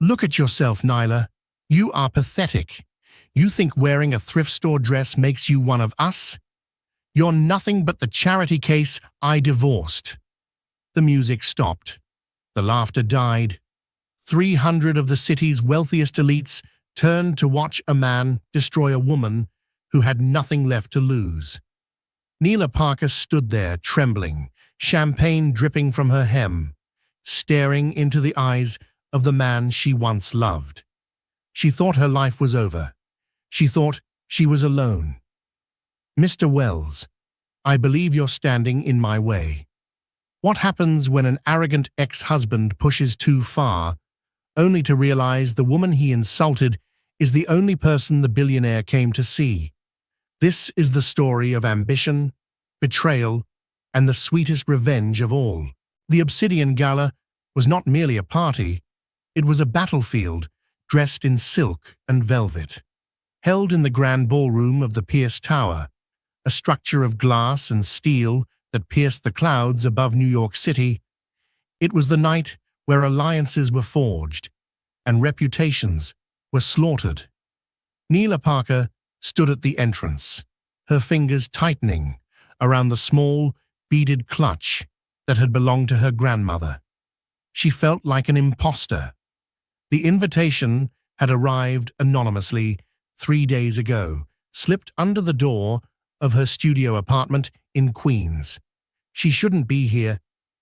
Look at yourself, Nyla. You are pathetic. You think wearing a thrift store dress makes you one of us? You're nothing but the charity case I divorced. The music stopped. The laughter died. 300 of the city's wealthiest elites turned to watch a man destroy a woman who had nothing left to lose. Nyla Parker stood there, trembling, champagne dripping from her hem, staring into the eyes of the man she once loved. She thought her life was over. She thought she was alone. "Mr. Wells, I believe you're standing in my way. What happens when an arrogant ex-husband pushes too far, only to realize the woman he insulted is the only person the billionaire came to see? This is the story of ambition, betrayal, and the sweetest revenge of all." The Obsidian Gala was not merely a party. It was a battlefield dressed in silk and velvet, held in the grand ballroom of the Pierce Tower, a structure of glass and steel that pierced the clouds above New York City. It was the night where alliances were forged and reputations were slaughtered. Nyla Parker stood at the entrance, her fingers tightening around the small, beaded clutch that had belonged to her grandmother. She felt like an imposter. The invitation had arrived anonymously 3 days ago, slipped under the door of her studio apartment in Queens. She shouldn't be here.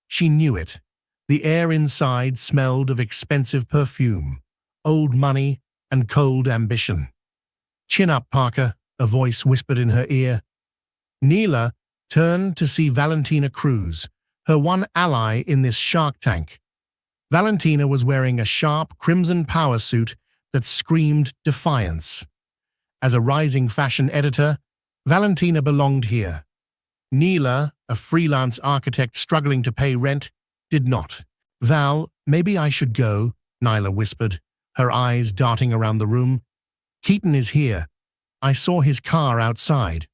She knew it. The air inside smelled of expensive perfume, old money, and cold ambition. "Chin up, Parker," a voice whispered in her ear. Nyla turned to see Valentina Cruz, her one ally in this shark tank. Valentina was wearing a sharp crimson power suit that screamed defiance. As a rising fashion editor, Valentina belonged here. Nyla, a freelance architect struggling to pay rent, did not. "Val, maybe I should go," Nyla whispered, her eyes darting around the room. "Keaton is here. I saw his car outside."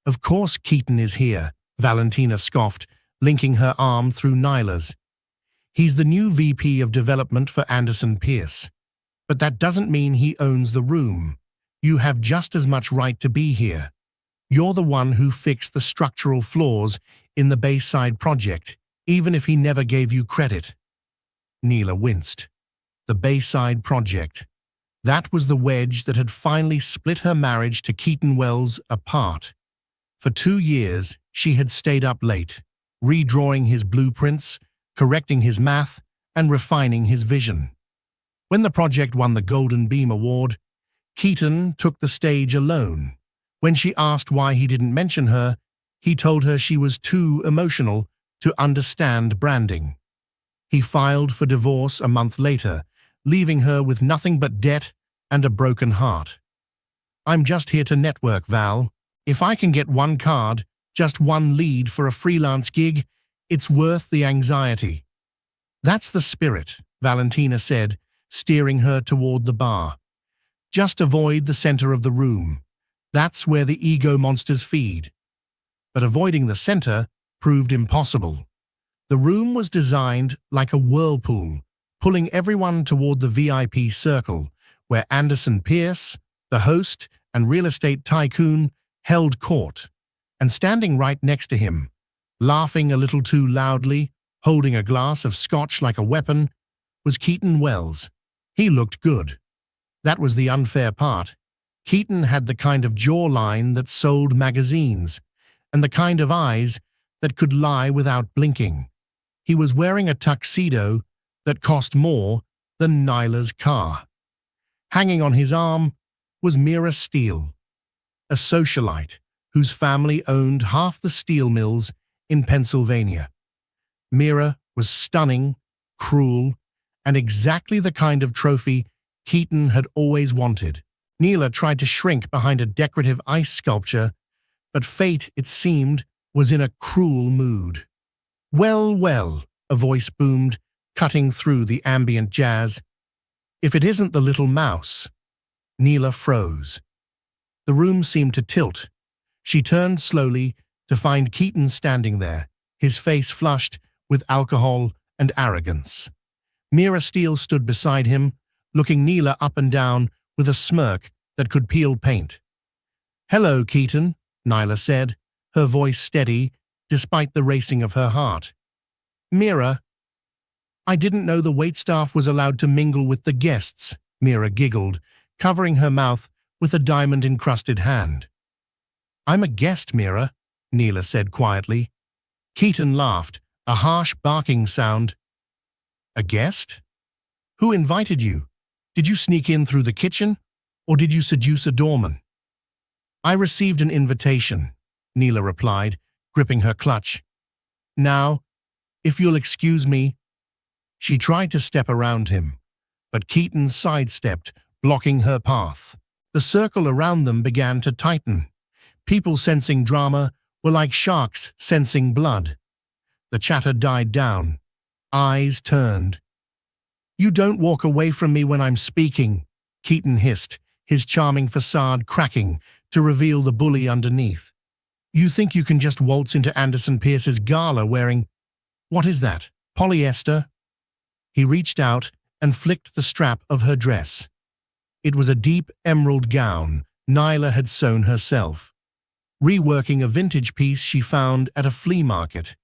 "Of course Keaton is here," Valentina scoffed, linking her arm through Nyla's. "He's the new VP of development for Anderson Pierce. But that doesn't mean he owns the room. You have just as much right to be here. You're the one who fixed the structural flaws in the Bayside project, even if he never gave you credit." Nyla winced. The Bayside project. That was the wedge that had finally split her marriage to Keaton Wells apart. For 2 years, she had stayed up late, redrawing his blueprints, correcting his math, and refining his vision. When the project won the Golden Beam Award, Keaton took the stage alone. When she asked why he didn't mention her, he told her she was too emotional to understand branding. He filed for divorce a month later, leaving her with nothing but debt and a broken heart. "I'm just here to network, Val. If I can get one card, just one lead for a freelance gig, it's worth the anxiety." "That's the spirit," Valentina said, steering her toward the bar. "Just avoid the center of the room. That's where the ego monsters feed." But avoiding the center proved impossible. The room was designed like a whirlpool, pulling everyone toward the VIP circle, where Anderson Pierce, the host and real estate tycoon, held court. And standing right next to him, laughing a little too loudly, holding a glass of scotch like a weapon, was Keaton Wells. He looked good. That was the unfair part. Keaton had the kind of jawline that sold magazines, and the kind of eyes that could lie without blinking. He was wearing a tuxedo that cost more than Nyla's car. Hanging on his arm was Mira Steele, a socialite whose family owned half the steel mills in Pennsylvania. Mira was stunning, cruel, and exactly the kind of trophy Keaton had always wanted. Nyla tried to shrink behind a decorative ice sculpture, but fate, it seemed, was in a cruel mood. "Well, well," a voice boomed, cutting through the ambient jazz. "If it isn't the little mouse." Nyla froze. The room seemed to tilt. She turned slowly to find Keaton standing there, his face flushed with alcohol and arrogance. Mira Steele stood beside him, looking Neela up and down with a smirk that could peel paint. "Hello, Keaton," Nyla said, her voice steady despite the racing of her heart. "Mira, I didn't know the waitstaff was allowed to mingle with the guests," Mira giggled, covering her mouth with a diamond-encrusted hand. "I'm a guest, Mira," Neela said quietly. Keaton laughed, a harsh barking sound. "A guest? Who invited you? Did you sneak in through the kitchen, or did you seduce a doorman?" "I received an invitation," Neela replied, gripping her clutch. "Now, if you'll excuse me." She tried to step around him, but Keaton sidestepped, blocking her path. The circle around them began to tighten. People sensing drama were like sharks sensing blood. The chatter died down. Eyes turned. "You don't walk away from me when I'm speaking," Keaton hissed, his charming facade cracking to reveal the bully underneath. "You think you can just waltz into Anderson Pierce's gala wearing— what is that, polyester?" He reached out and flicked the strap of her dress. It was a deep emerald gown Nyla had sewn herself, reworking a vintage piece she found at a flea market.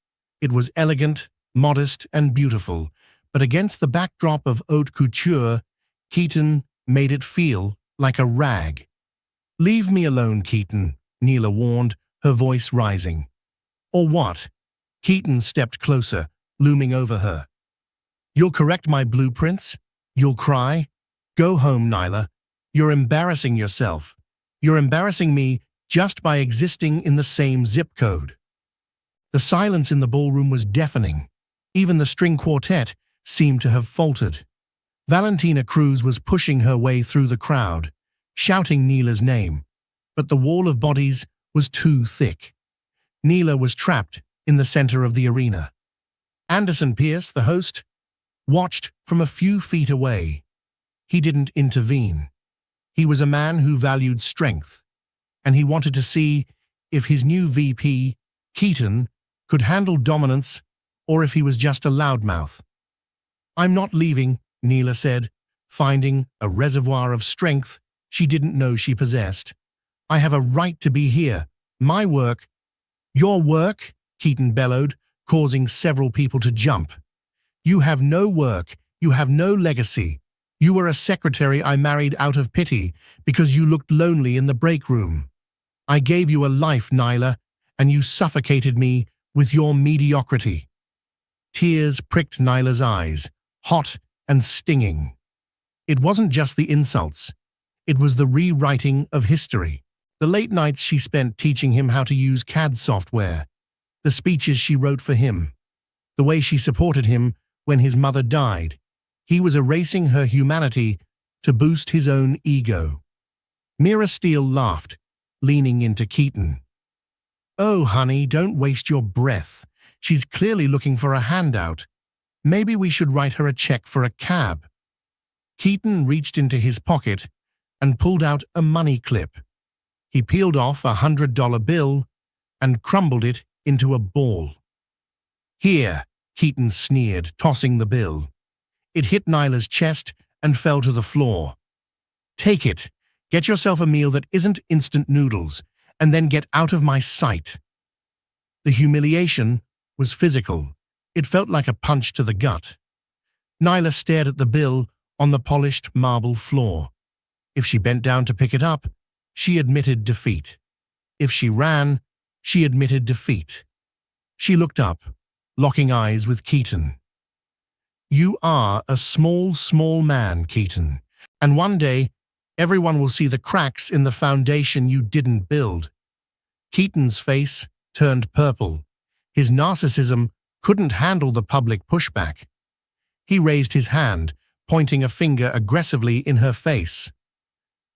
It was elegant, modest, and beautiful, but against the backdrop of haute couture, Keaton made it feel like a rag. "Leave me alone, Keaton," Neela warned, her voice rising. "Or what?" Keaton stepped closer, looming over her. "You'll correct my blueprints? You'll cry? Go home, Nyla. You're embarrassing yourself. You're embarrassing me just by existing in the same zip code." The silence in the ballroom was deafening. Even the string quartet seemed to have faltered. Valentina Cruz was pushing her way through the crowd, shouting Neela's name, but the wall of bodies was too thick. Neela was trapped in the center of the arena. Anderson Pierce, the host, watched from a few feet away. He didn't intervene. He was a man who valued strength, and he wanted to see if his new VP, Keaton, could handle dominance or if he was just a loudmouth. "I'm not leaving," Neela said, finding a reservoir of strength she didn't know she possessed. "I have a right to be here. My work—" "Your work?" Keaton bellowed, causing several people to jump. "You have no work. You have no legacy. You were a secretary I married out of pity because you looked lonely in the break room. I gave you a life, Nyla, and you suffocated me with your mediocrity." Tears pricked Nyla's eyes, hot and stinging. It wasn't just the insults. It was the rewriting of history. The late nights she spent teaching him how to use CAD software, the speeches she wrote for him, the way she supported him when his mother died. He was erasing her humanity to boost his own ego. Mira Steele laughed, leaning into Keaton. "Oh, honey, don't waste your breath. She's clearly looking for a handout. Maybe we should write her a check for a cab." Keaton reached into his pocket and pulled out a money clip. He peeled off a $100 bill and crumbled it into a ball. "Here," Keaton sneered, tossing the bill. It hit Nyla's chest and fell to the floor. "Take it. Get yourself a meal that isn't instant noodles, and then get out of my sight." The humiliation was physical. It felt like a punch to the gut. Nyla stared at the bill on the polished marble floor. If she bent down to pick it up, she admitted defeat. If she ran, she admitted defeat. She looked up, locking eyes with Keaton. "You are a small, small man, Keaton, and one day everyone will see the cracks in the foundation you didn't build." Keaton's face turned purple. His narcissism couldn't handle the public pushback. He raised his hand, pointing a finger aggressively in her face.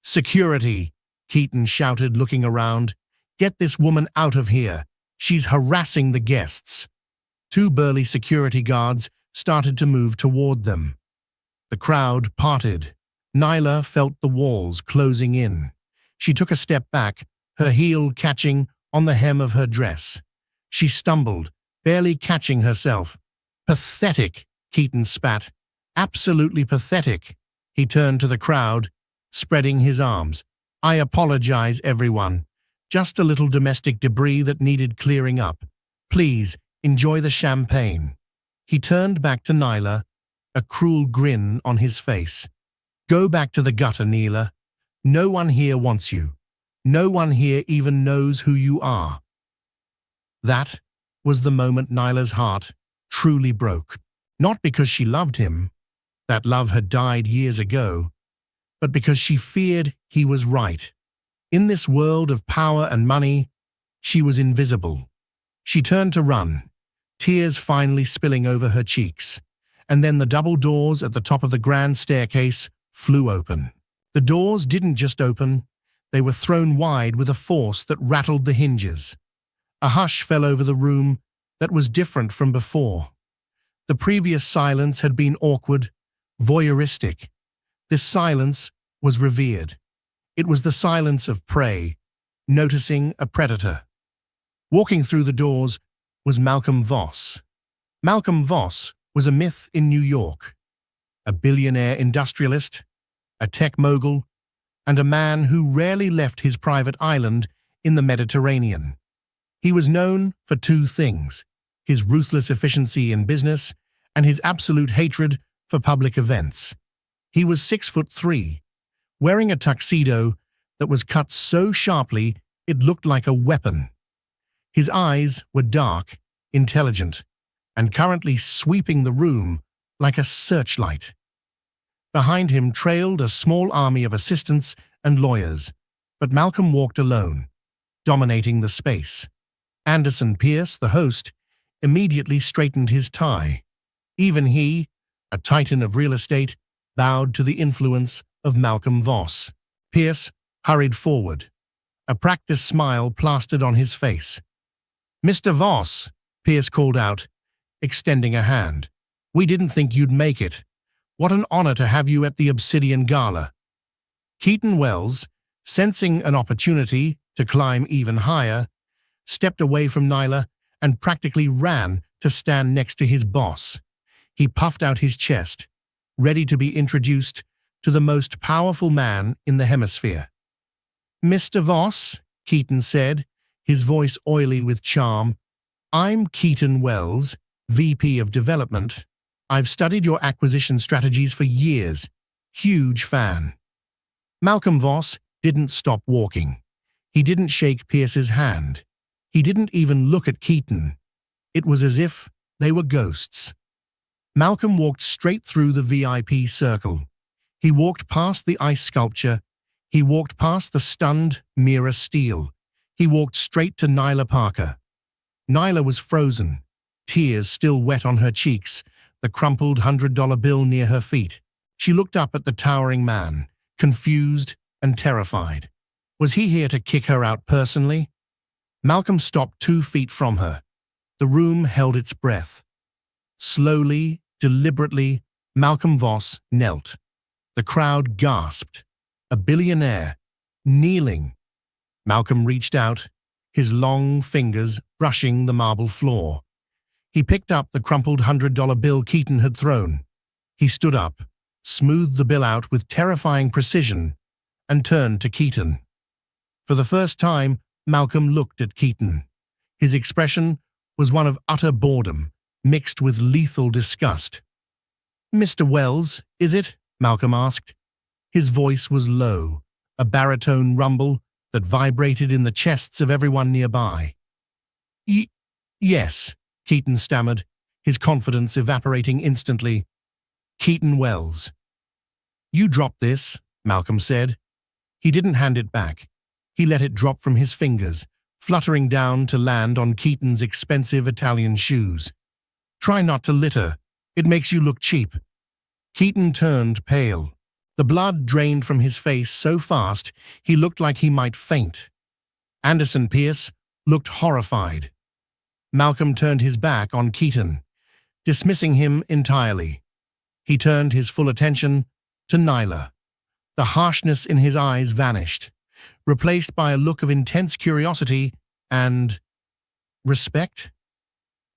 "Security!" Keaton shouted, looking around. "Get this woman out of here. She's harassing the guests." Two burly security guards started to move toward them. The crowd parted. Nyla felt the walls closing in. She took a step back, her heel catching on the hem of her dress. She stumbled, barely catching herself. "Pathetic," Keaton spat, Absolutely pathetic. He turned to the crowd, spreading his arms. I apologize, everyone. Just a little domestic debris that needed clearing up. Please, enjoy the champagne. He turned back to Nyla, a cruel grin on his face. Go back to the gutter, Nyla. No one here wants you. No one here even knows who you are. That was the moment Nyla's heart truly broke. Not because she loved him, that love had died years ago, but because she feared he was right. In this world of power and money, she was invisible. She turned to run, tears finally spilling over her cheeks, and then the double doors at the top of the grand staircase flew open. The doors didn't just open, they were thrown wide with a force that rattled the hinges. A hush fell over the room that was different from before. The previous silence had been awkward, voyeuristic. This silence was revered. It was the silence of prey, noticing a predator. Walking through the doors was Malcolm Voss. Malcolm Voss was a myth in New York, a billionaire industrialist, a tech mogul, and a man who rarely left his private island in the Mediterranean. He was known for two things: his ruthless efficiency in business and his absolute hatred for public events. He was 6'3", wearing a tuxedo that was cut so sharply it looked like a weapon. His eyes were dark, intelligent, and currently sweeping the room like a searchlight. Behind him trailed a small army of assistants and lawyers, but Malcolm walked alone, dominating the space. Anderson Pierce, the host, immediately straightened his tie. Even he, a titan of real estate, bowed to the influence of Malcolm Voss. Pierce hurried forward, a practiced smile plastered on his face. "Mr. Voss," Pierce called out, extending a hand. "We didn't think you'd make it. What an honor to have you at the Obsidian Gala." Keaton Wells, sensing an opportunity to climb even higher, stepped away from Nyla and practically ran to stand next to his boss. He puffed out his chest, ready to be introduced to the most powerful man in the hemisphere. "Mr. Voss," Keaton said, his voice oily with charm, "I'm Keaton Wells, VP of Development. I've studied your acquisition strategies for years. Huge fan." Malcolm Voss didn't stop walking. He didn't shake Pierce's hand. He didn't even look at Keaton. It was as if they were ghosts. Malcolm walked straight through the VIP circle. He walked past the ice sculpture. He walked past the stunned Mira Steele. He walked straight to Nyla Parker. Nyla was frozen, tears still wet on her cheeks, the crumpled $100 bill near her feet. She looked up at the towering man, confused and terrified. Was he here to kick her out personally? Malcolm stopped 2 feet from her. The room held its breath. Slowly, deliberately, Malcolm Voss knelt. The crowd gasped. A billionaire, kneeling. Malcolm reached out, his long fingers brushing the marble floor. He picked up the crumpled $100 bill Keaton had thrown. He stood up, smoothed the bill out with terrifying precision, and turned to Keaton. For the first time, Malcolm looked at Keaton. His expression was one of utter boredom, mixed with lethal disgust. "Mr. Wells, is it?" Malcolm asked. His voice was low, a baritone rumble that vibrated in the chests of everyone nearby. Yes, Keaton stammered, his confidence evaporating instantly. "Keaton Wells." "You dropped this," Malcolm said. He didn't hand it back. He let it drop from his fingers, fluttering down to land on Keaton's expensive Italian shoes. "Try not to litter. It makes you look cheap." Keaton turned pale. The blood drained from his face so fast he looked like he might faint. Anderson Pierce looked horrified. Malcolm turned his back on Keaton, dismissing him entirely. He turned his full attention to Nyla. The harshness in his eyes vanished, replaced by a look of intense curiosity and respect.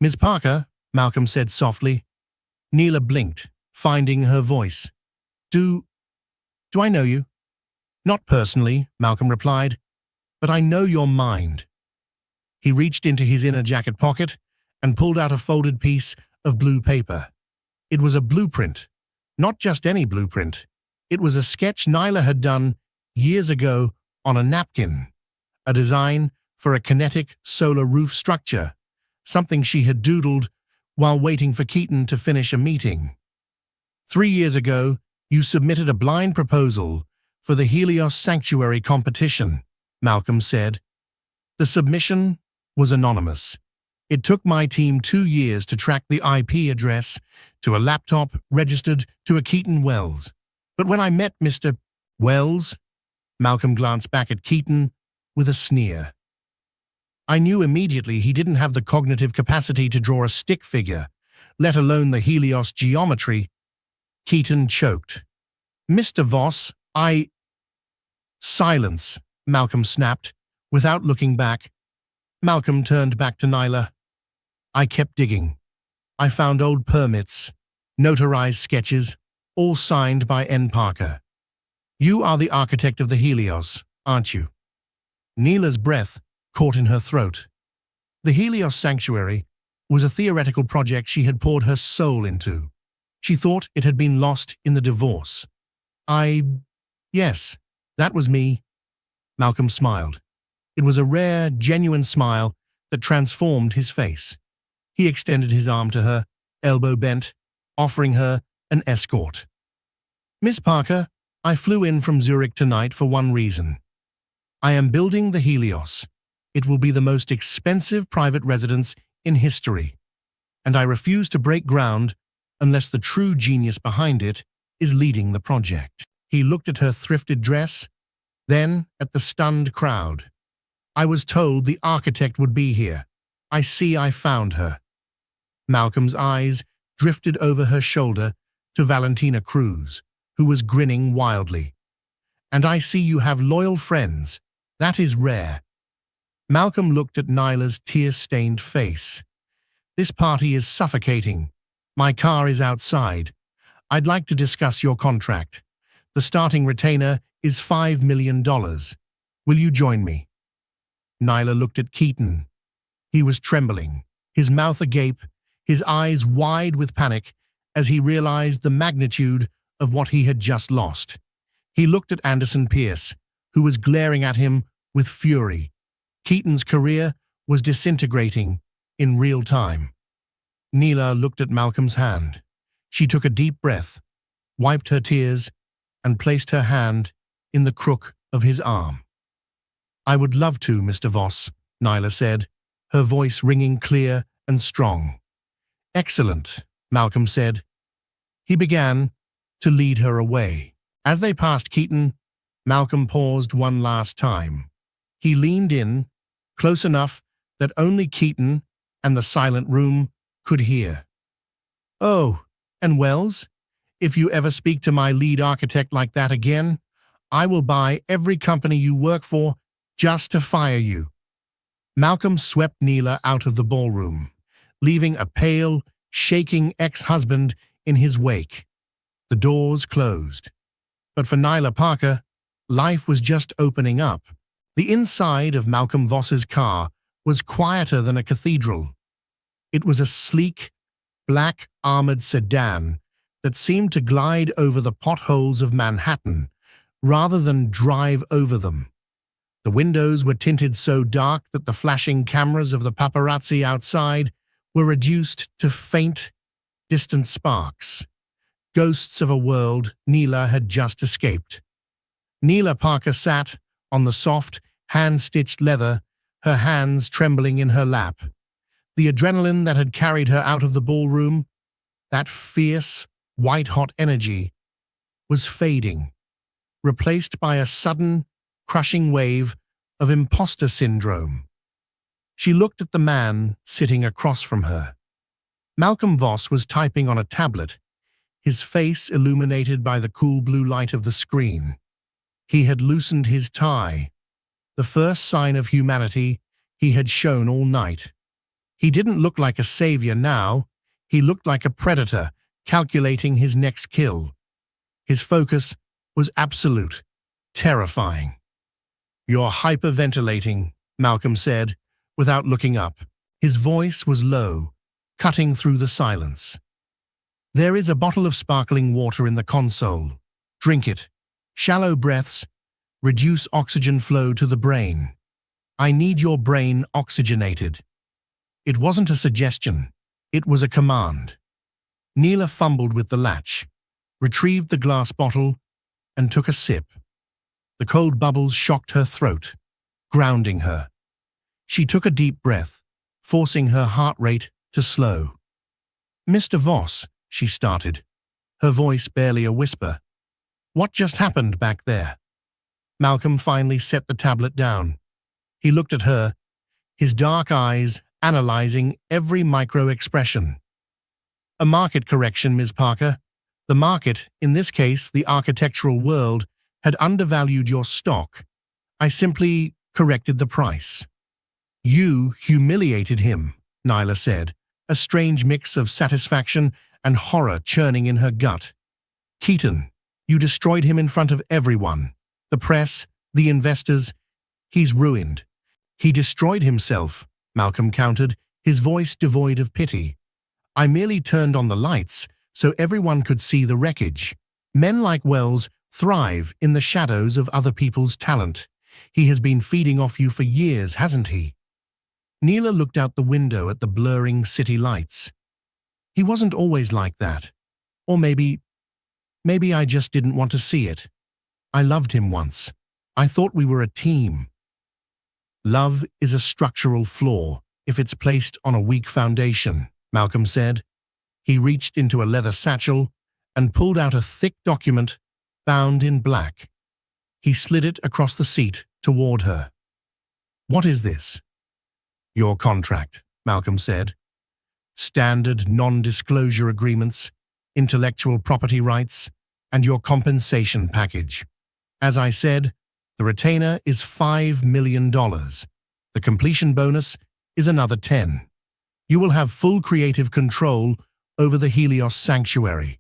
"Ms. Parker," Malcolm said softly. Nyla blinked, finding her voice. Do I know you? Not personally, Malcolm replied, but I know your mind. He reached into his inner jacket pocket and pulled out a folded piece of blue paper. It was a blueprint, not just any blueprint. It was a sketch Nyla had done years ago on a napkin, a design for a kinetic solar roof structure, something she had doodled while waiting for Keaton to finish a meeting. 3 years ago, you submitted a blind proposal for the Helios Sanctuary competition, Malcolm said. The submission was anonymous. It took my team 2 years to track the IP address to a laptop registered to a Keaton Wells. But when I met Mr. Wells, Malcolm glanced back at Keaton with a sneer. I knew immediately he didn't have the cognitive capacity to draw a stick figure, let alone the Helios geometry. Keaton choked. Mr. Voss, Silence, Malcolm snapped, without looking back. Malcolm turned back to Nyla. I kept digging. I found old permits, notarized sketches, all signed by N. Parker. You are the architect of the Helios, aren't you? Nyla's breath caught in her throat. The Helios Sanctuary was a theoretical project she had poured her soul into. She thought it had been lost in the divorce. Yes, that was me. Malcolm smiled. It was a rare, genuine smile that transformed his face. He extended his arm to her, elbow bent, offering her an escort. Miss Parker, I flew in from Zurich tonight for one reason. I am building the Helios. It will be the most expensive private residence in history, and I refuse to break ground unless the true genius behind it is leading the project. He looked at her thrifted dress, then at the stunned crowd. I was told the architect would be here. I see I found her. Malcolm's eyes drifted over her shoulder to Valentina Cruz, who was grinning wildly. And I see you have loyal friends. That is rare. Malcolm looked at Nyla's tear-stained face. This party is suffocating. My car is outside. I'd like to discuss your contract. The starting retainer is $5 million. Will you join me? Nyla looked at Keaton. He was trembling, his mouth agape, his eyes wide with panic as he realized the magnitude of what he had just lost. He looked at Anderson Pierce, who was glaring at him with fury. Keaton's career was disintegrating in real time. Nyla looked at Malcolm's hand. She took a deep breath, wiped her tears, and placed her hand in the crook of his arm. I would love to, Mr. Voss, Nyla said, her voice ringing clear and strong. Excellent, Malcolm said. He began to lead her away. As they passed Keaton, Malcolm paused one last time. He leaned in, close enough that only Keaton and the silent room could hear. Oh, and Wells, if you ever speak to my lead architect like that again, I will buy every company you work for just to fire you. Malcolm swept Nyla out of the ballroom, leaving a pale, shaking ex-husband in his wake. The doors closed. But for Nyla Parker, life was just opening up. The inside of Malcolm Voss's car was quieter than a cathedral. It was a sleek, black armored sedan that seemed to glide over the potholes of Manhattan rather than drive over them. The windows were tinted so dark that the flashing cameras of the paparazzi outside were reduced to faint, distant sparks, ghosts of a world Nyla had just escaped. Nyla Parker sat on the soft, hand-stitched leather, her hands trembling in her lap. The adrenaline that had carried her out of the ballroom, that fierce, white-hot energy, was fading, replaced by a sudden, crushing wave of imposter syndrome. She looked at the man sitting across from her. Malcolm Voss was typing on a tablet, his face illuminated by the cool blue light of the screen. He had loosened his tie, the first sign of humanity he had shown all night. He didn't look like a savior now. He looked like a predator, calculating his next kill. His focus was absolute, terrifying. "You're hyperventilating," Malcolm said, without looking up. His voice was low, cutting through the silence. "There is a bottle of sparkling water in the console. Drink it. Shallow breaths reduce oxygen flow to the brain. I need your brain oxygenated." It wasn't a suggestion. It was a command. Neela fumbled with the latch, retrieved the glass bottle, and took a sip. The cold bubbles shocked her throat, grounding her. She took a deep breath, forcing her heart rate to slow. "Mr. Voss," she started, her voice barely a whisper. "What just happened back there?" Malcolm finally set the tablet down. He looked at her, his dark eyes analyzing every micro-expression. "A market correction, Ms. Parker. The market, in this case the architectural world, had undervalued your stock. I simply corrected the price." "You humiliated him," Nyla said, a strange mix of satisfaction and horror churning in her gut. "Keaton, you destroyed him in front of everyone. The press, the investors. He's ruined." "He destroyed himself," Malcolm countered, his voice devoid of pity. "I merely turned on the lights so everyone could see the wreckage. Men like Wells thrive in the shadows of other people's talent. He has been feeding off you for years, hasn't he?" Neela looked out the window at the blurring city lights. "He wasn't always like that. Or maybe I just didn't want to see it. I loved him once. I thought we were a team." "Love is a structural flaw if it's placed on a weak foundation," Malcolm said. He reached into a leather satchel and pulled out a thick document bound in black. He slid it across the seat toward her. "What is this?" "Your contract," Malcolm said. "Standard non-disclosure agreements, intellectual property rights, and your compensation package. As I said, the retainer is $5 million. The completion bonus is another 10. You will have full creative control over the Helios Sanctuary.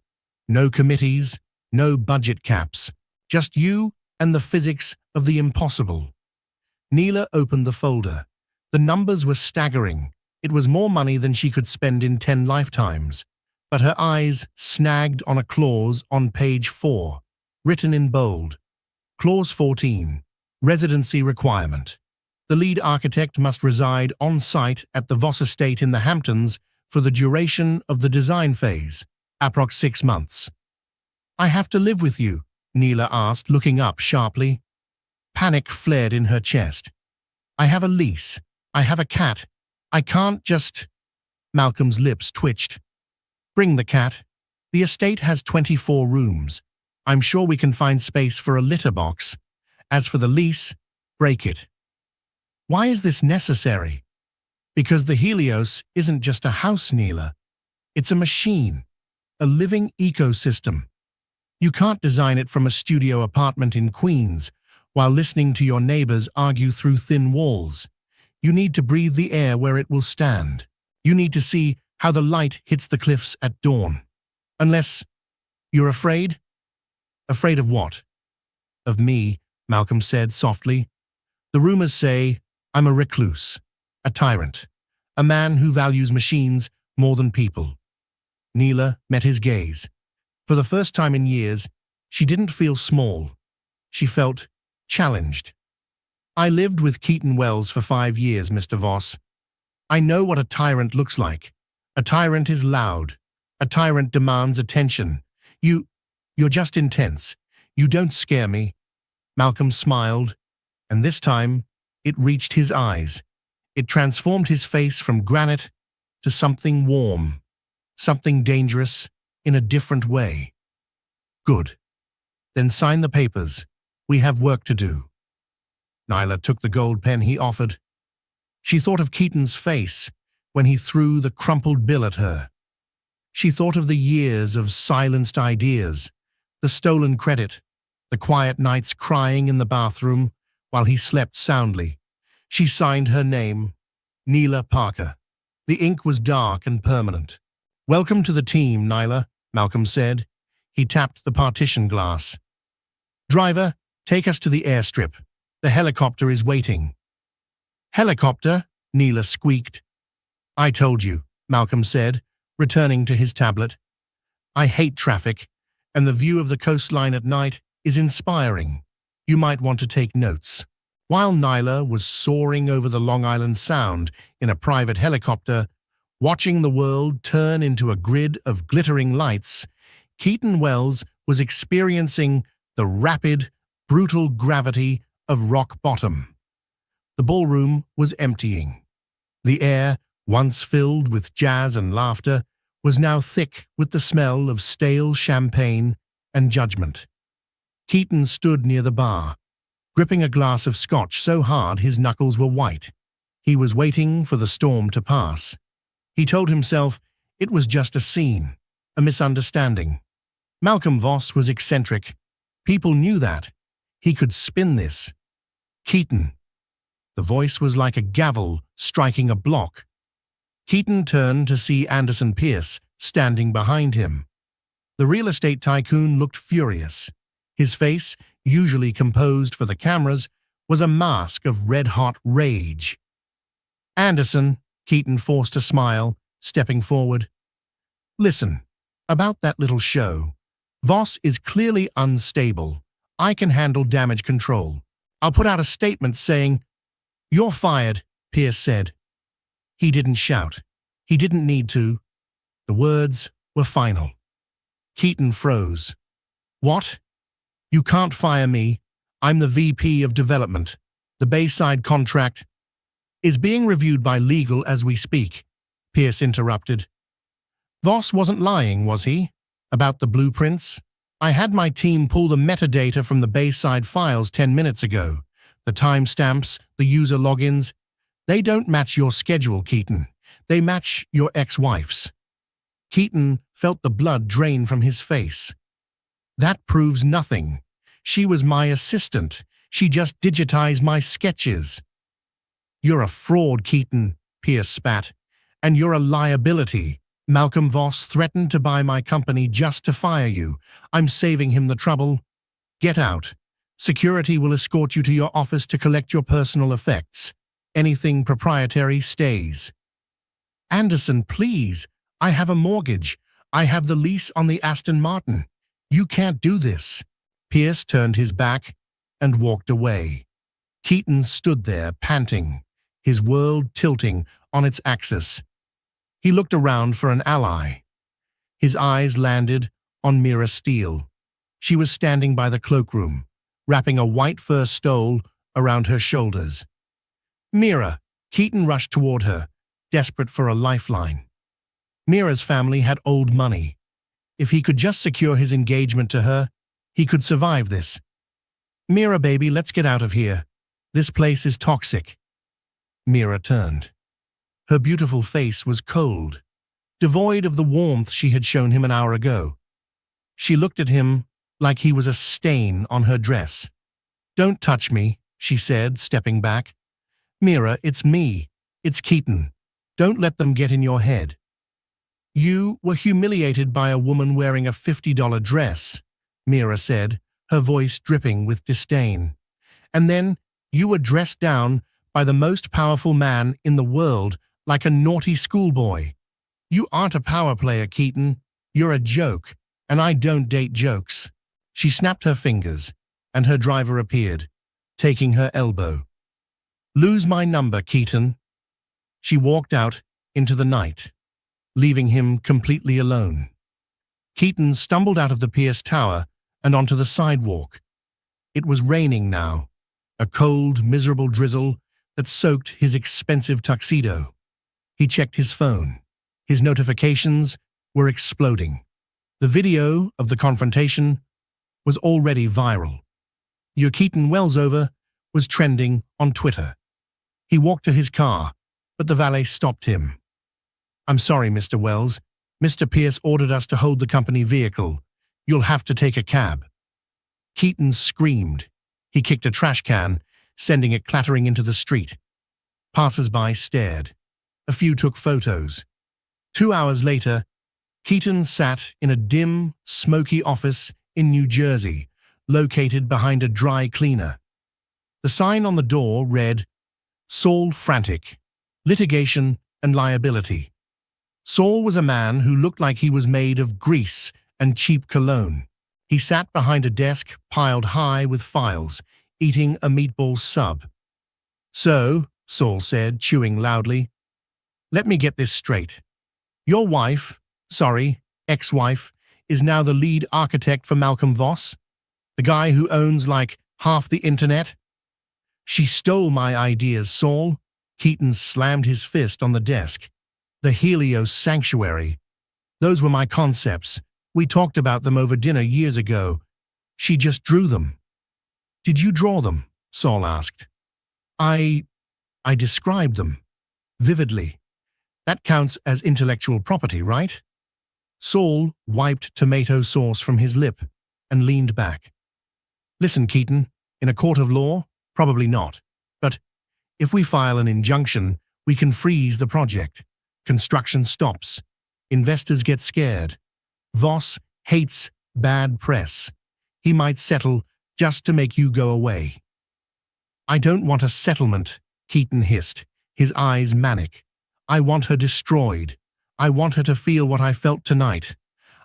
No committees, no budget caps, just you and the physics of the impossible." Neela opened the folder. The numbers were staggering. It was more money than she could spend in 10 lifetimes. But her eyes snagged on a clause on page 4, written in bold. Clause 14, residency requirement. The lead architect must reside on-site at the Voss estate in the Hamptons for the duration of the design phase, approx 6 months. "I have to live with you?" Neela asked, looking up sharply. Panic flared in her chest. "I have a lease. I have a cat. I can't just—" Malcolm's lips twitched. "Bring the cat. The estate has 24 rooms. I'm sure we can find space for a litter box. As for the lease, break it." "Why is this necessary?" "Because the Helios isn't just a house, Neela. It's a machine, a living ecosystem. You can't design it from a studio apartment in Queens while listening to your neighbors argue through thin walls. You need to breathe the air where it will stand. You need to see how the light hits the cliffs at dawn. Unless you're afraid?" "Afraid of what?" "Of me," Malcolm said softly. "The rumors say I'm a recluse, a tyrant, a man who values machines more than people." Neela met his gaze. For the first time in years, she didn't feel small. She felt challenged. "I lived with Keaton Wells for 5 years, Mr. Voss. I know what a tyrant looks like. A tyrant is loud. A tyrant demands attention. You're just intense. You don't scare me." Malcolm smiled, and this time it reached his eyes. It transformed his face from granite to something warm, something dangerous in a different way. "Good. Then sign the papers. We have work to do." Nyla took the gold pen he offered. She thought of Keaton's face when he threw the crumpled bill at her. She thought of the years of silenced ideas, the stolen credit, the quiet nights crying in the bathroom while he slept soundly. She signed her name, Neela Parker. The ink was dark and permanent. "Welcome to the team, Nyla," Malcolm said. He tapped the partition glass. "Driver, take us to the airstrip. The helicopter is waiting." "Helicopter?" Neela squeaked. "I told you," Malcolm said, returning to his tablet. "I hate traffic, and the view of the coastline at night is inspiring. You might want to take notes." While Nyla was soaring over the Long Island Sound in a private helicopter, watching the world turn into a grid of glittering lights, Keaton Wells was experiencing the rapid, brutal gravity of rock bottom. The ballroom was emptying. The air, once filled with jazz and laughter, was now thick with the smell of stale champagne and judgment. Keaton stood near the bar, gripping a glass of scotch so hard his knuckles were white. He was waiting for the storm to pass. He told himself it was just a scene, a misunderstanding. Malcolm Voss was eccentric. People knew that. He could spin this. Keaton. The voice was like a gavel striking a block. Keaton turned to see Anderson Pierce standing behind him. The real estate tycoon looked furious. His face, usually composed for the cameras, was a mask of red-hot rage. "Anderson," Keaton forced a smile, stepping forward. "Listen, about that little show. Voss is clearly unstable. I can handle damage control. I'll put out a statement saying—" "You're fired," Pierce said. He didn't shout. He didn't need to. The words were final. Keaton froze. "What? You can't fire me. I'm the VP of Development. The Bayside contract is being reviewed by legal as we speak," Pierce interrupted. "Voss wasn't lying, was he? About the blueprints? I had my team pull the metadata from the Bayside files 10 minutes ago. The timestamps, the user logins. They don't match your schedule, Keaton. They match your ex-wife's." Keaton felt the blood drain from his face. "That proves nothing. She was my assistant. She just digitized my sketches." "You're a fraud, Keaton," Pierce spat. "And you're a liability. Malcolm Voss threatened to buy my company just to fire you. I'm saving him the trouble. Get out. Security will escort you to your office to collect your personal effects. Anything proprietary stays." "Anderson, please. I have a mortgage. I have the lease on the Aston Martin. You can't do this." Pierce turned his back and walked away. Keaton stood there, panting, his world tilting on its axis. He looked around for an ally. His eyes landed on Mira Steele. She was standing by the cloakroom, wrapping a white fur stole around her shoulders. "Mira!" Keaton rushed toward her, desperate for a lifeline. Mira's family had old money. If he could just secure his engagement to her, he could survive this. "Mira, baby, let's get out of here. This place is toxic." Mira turned. Her beautiful face was cold, devoid of the warmth she had shown him an hour ago. She looked at him like he was a stain on her dress. "Don't touch me," she said, stepping back. "Mira, it's me. It's Keaton. Don't let them get in your head." "You were humiliated by a woman wearing a $50 dress," Mira said, her voice dripping with disdain. "And then you were dressed down by the most powerful man in the world like a naughty schoolboy. You aren't a power player, Keaton. You're a joke, and I don't date jokes." She snapped her fingers, and her driver appeared, taking her elbow. "Lose my number, Keaton." She walked out into the night, leaving him completely alone. Keaton stumbled out of the Pierce Tower and onto the sidewalk. It was raining now, a cold, miserable drizzle that soaked his expensive tuxedo. He checked his phone. His notifications were exploding. The video of the confrontation was already viral. "Your Keaton Wells over" was trending on Twitter. He walked to his car, but the valet stopped him. "I'm sorry, Mr. Wells. Mr. Pierce ordered us to hold the company vehicle. You'll have to take a cab." Keaton screamed. He kicked a trash can, sending it clattering into the street. Passers-by stared. A few took photos. 2 hours later, Keaton sat in a dim, smoky office in New Jersey, located behind a dry cleaner. The sign on the door read, Saul Frantic, Litigation and Liability. Saul was a man who looked like he was made of grease and cheap cologne. He sat behind a desk piled high with files, eating a meatball sub. So, Saul said, chewing loudly, let me get this straight. Your wife, ex-wife, is now the lead architect for Malcolm Voss? The guy who owns like half the internet? She stole my ideas, Saul. Keaton slammed his fist on the desk. The Helios Sanctuary. Those were my concepts. We talked about them over dinner years ago. She just drew them. Did you draw them? Saul asked. I described them. Vividly. That counts as intellectual property, right? Saul wiped tomato sauce from his lip and leaned back. Listen, Keaton, in a court of law, probably not. But if we file an injunction, we can freeze the project. Construction stops. Investors get scared. Voss hates bad press. He might settle just to make you go away. I don't want a settlement, Keaton hissed, his eyes manic. I want her destroyed. I want her to feel what I felt tonight.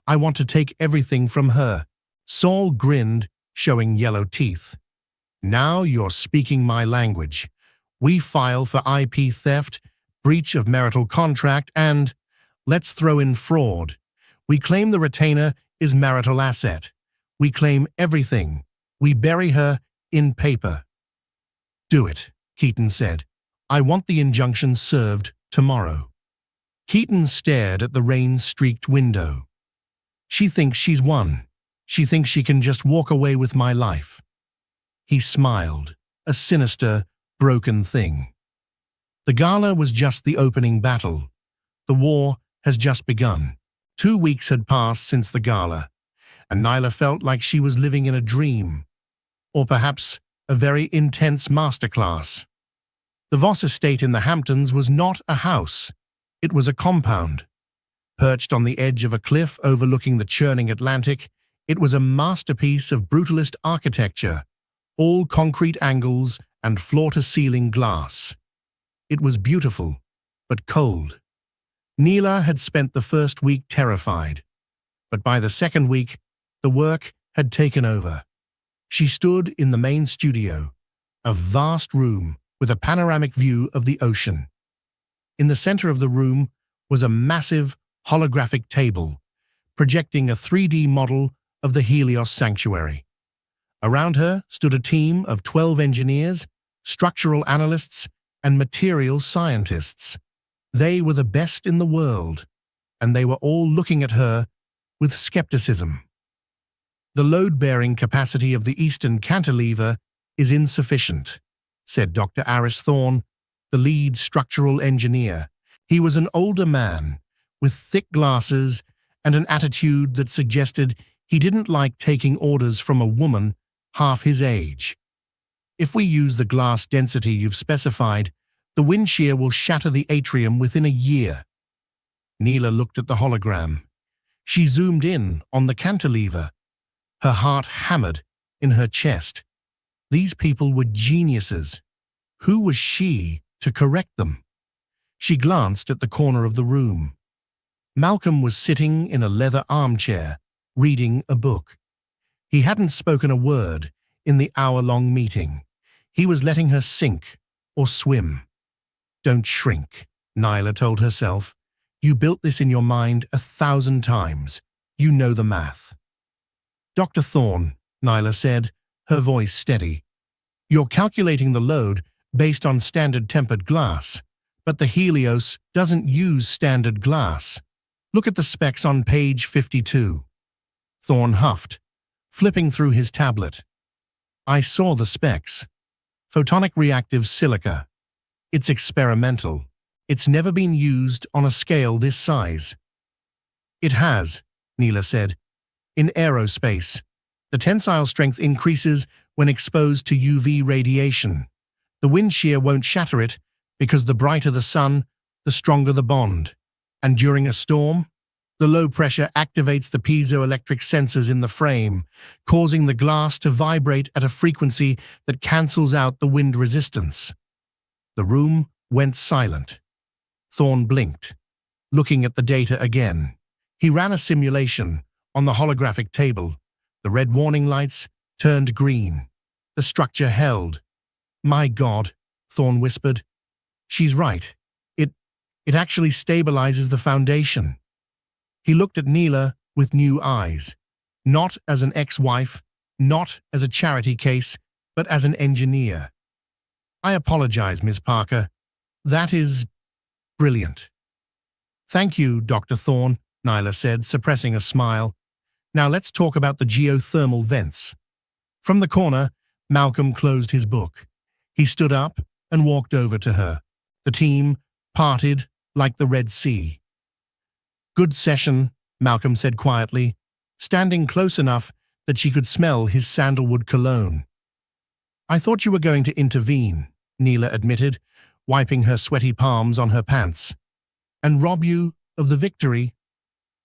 I want to take everything from her. Saul grinned, showing yellow teeth. Now you're speaking my language. We file for IP theft, breach of marital contract, and, let's throw in fraud. We claim the retainer is marital asset. We claim everything. We bury her in paper. Do it, Keaton said. I want the injunction served tomorrow. Keaton stared at the rain-streaked window. She thinks she's won. She thinks she can just walk away with my life. He smiled, a sinister, broken thing. The gala was just the opening battle. The war has just begun. 2 weeks had passed since the gala, and Nyla felt like she was living in a dream, or perhaps a very intense masterclass. The Voss estate in the Hamptons was not a house. It was a compound. Perched on the edge of a cliff overlooking the churning Atlantic, it was a masterpiece of brutalist architecture, all concrete angles and floor-to-ceiling glass. It was beautiful, but cold. Neela had spent the first week terrified, but by the second week, the work had taken over. She stood in the main studio, a vast room with a panoramic view of the ocean. In the center of the room was a massive holographic table, projecting a 3D model of the Helios Sanctuary. Around her stood a team of 12 engineers, structural analysts, and materials scientists. They were the best in the world, and they were all looking at her with skepticism. The load-bearing capacity of the eastern cantilever is insufficient, said Dr. Aris Thorne, the lead structural engineer. He was an older man, with thick glasses and an attitude that suggested he didn't like taking orders from a woman half his age. If we use the glass density you've specified, the wind shear will shatter the atrium within a year. Neela looked at the hologram. She zoomed in on the cantilever. Her heart hammered in her chest. These people were geniuses. Who was she to correct them? She glanced at the corner of the room. Malcolm was sitting in a leather armchair, reading a book. He hadn't spoken a word in the hour-long meeting. He was letting her sink or swim. Don't shrink, Nyla told herself. You built this in your mind 1,000 times. You know the math. Dr. Thorne, Nyla said, her voice steady. You're calculating the load based on standard tempered glass, but the Helios doesn't use standard glass. Look at the specs on page 52. Thorne huffed, flipping through his tablet. I saw the specs. Photonic reactive silica. It's experimental. It's never been used on a scale this size. It has, Neela said. In aerospace, the tensile strength increases when exposed to UV radiation. The wind shear won't shatter it because the brighter the sun, the stronger the bond. And during a storm, The low pressure activates the piezoelectric sensors in the frame, causing the glass to vibrate at a frequency that cancels out the wind resistance. The room went silent. Thorne blinked, looking at the data again. He ran a simulation on the holographic table. The red warning lights turned green. The structure held. "My God," Thorne whispered. "She's right. It actually stabilizes the foundation." He looked at Neela with new eyes, not as an ex-wife, not as a charity case, but as an engineer. "I apologize, Ms. Parker. That is brilliant." "Thank you, Dr. Thorne," Neela said, suppressing a smile. "Now let's talk about the geothermal vents." From the corner, Malcolm closed his book. He stood up and walked over to her. The team parted like the Red Sea. "Good session," Malcolm said quietly, standing close enough that she could smell his sandalwood cologne. "I thought you were going to intervene," Neela admitted, wiping her sweaty palms on her pants. "And rob you of the victory?"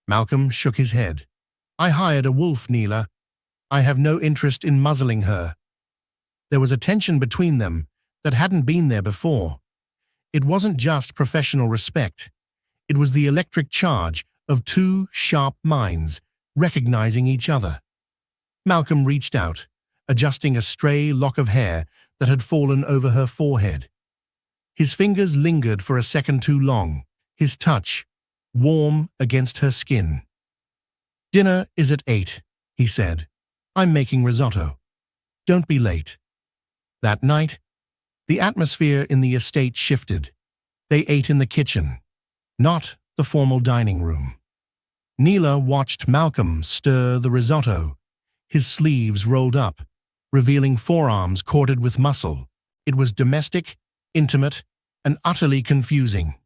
Malcolm shook his head. "I hired a wolf, Neela. I have no interest in muzzling her." There was a tension between them that hadn't been there before. It wasn't just professional respect. It was the electric charge of two sharp minds recognizing each other. Malcolm reached out, adjusting a stray lock of hair that had fallen over her forehead. His fingers lingered for a second too long, his touch warm against her skin. "Dinner is at 8, he said. "I'm making risotto. Don't be late." That night, the atmosphere in the estate shifted. They ate in the kitchen, not the formal dining room. Neela watched Malcolm stir the risotto, his sleeves rolled up, revealing forearms corded with muscle. It was domestic, intimate, and utterly confusing.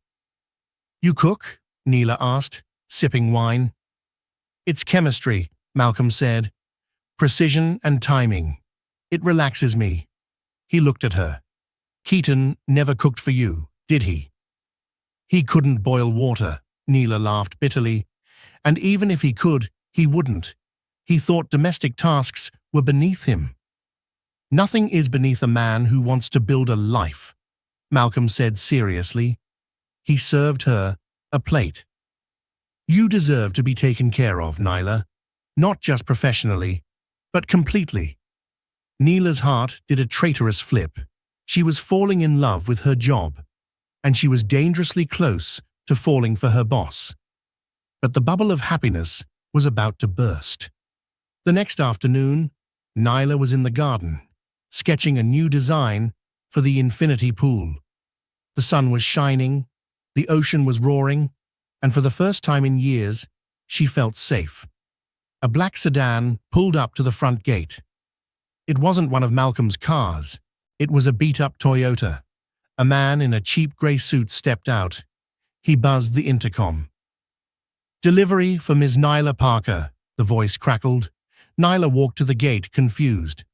"You cook?" Neela asked, sipping wine. "It's chemistry," Malcolm said. "Precision and timing. It relaxes me." He looked at her. "Keaton never cooked for you, did he?" "He couldn't boil water," Neela laughed bitterly. "And even if he could, he wouldn't. He thought domestic tasks were beneath him." "Nothing is beneath a man who wants to build a life," Malcolm said seriously. He served her a plate. "You deserve to be taken care of, Neela. Not just professionally, but completely." Neela's heart did a traitorous flip. She was falling in love with her job, and she was dangerously close to falling for her boss. But the bubble of happiness was about to burst. The next afternoon, Neela was in the garden, sketching a new design for the infinity pool. The sun was shining, the ocean was roaring, and for the first time in years, she felt safe. A black sedan pulled up to the front gate. It wasn't one of Malcolm's cars. It was a beat-up Toyota. A man in a cheap grey suit stepped out. He buzzed the intercom. "Delivery for Ms. Neela Parker," the voice crackled. Neela walked to the gate, confused.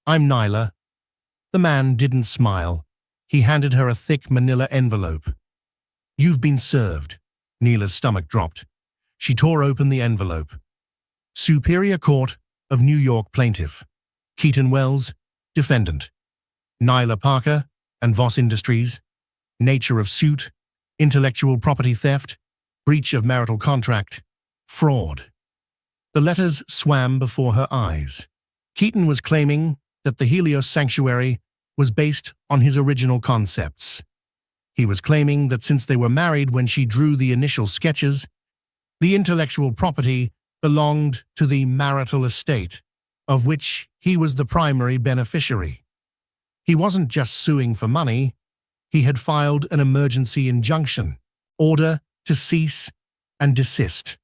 "I'm Neela." The man didn't smile. He handed her a thick manila envelope. "You've been served." Neela's stomach dropped. She tore open the envelope. "Superior Court of New York Plaintiff. Keaton Wells, Defendant. Neela Parker and Voss Industries. Nature of suit, intellectual property theft, breach of marital contract, fraud." The letters swam before her eyes. Keaton was claiming that the Helios Sanctuary was based on his original concepts. He was claiming that since they were married when she drew the initial sketches, the intellectual property belonged to the marital estate, of which he was the primary beneficiary. He wasn't just suing for money. He had filed an emergency injunction, order to cease and desist.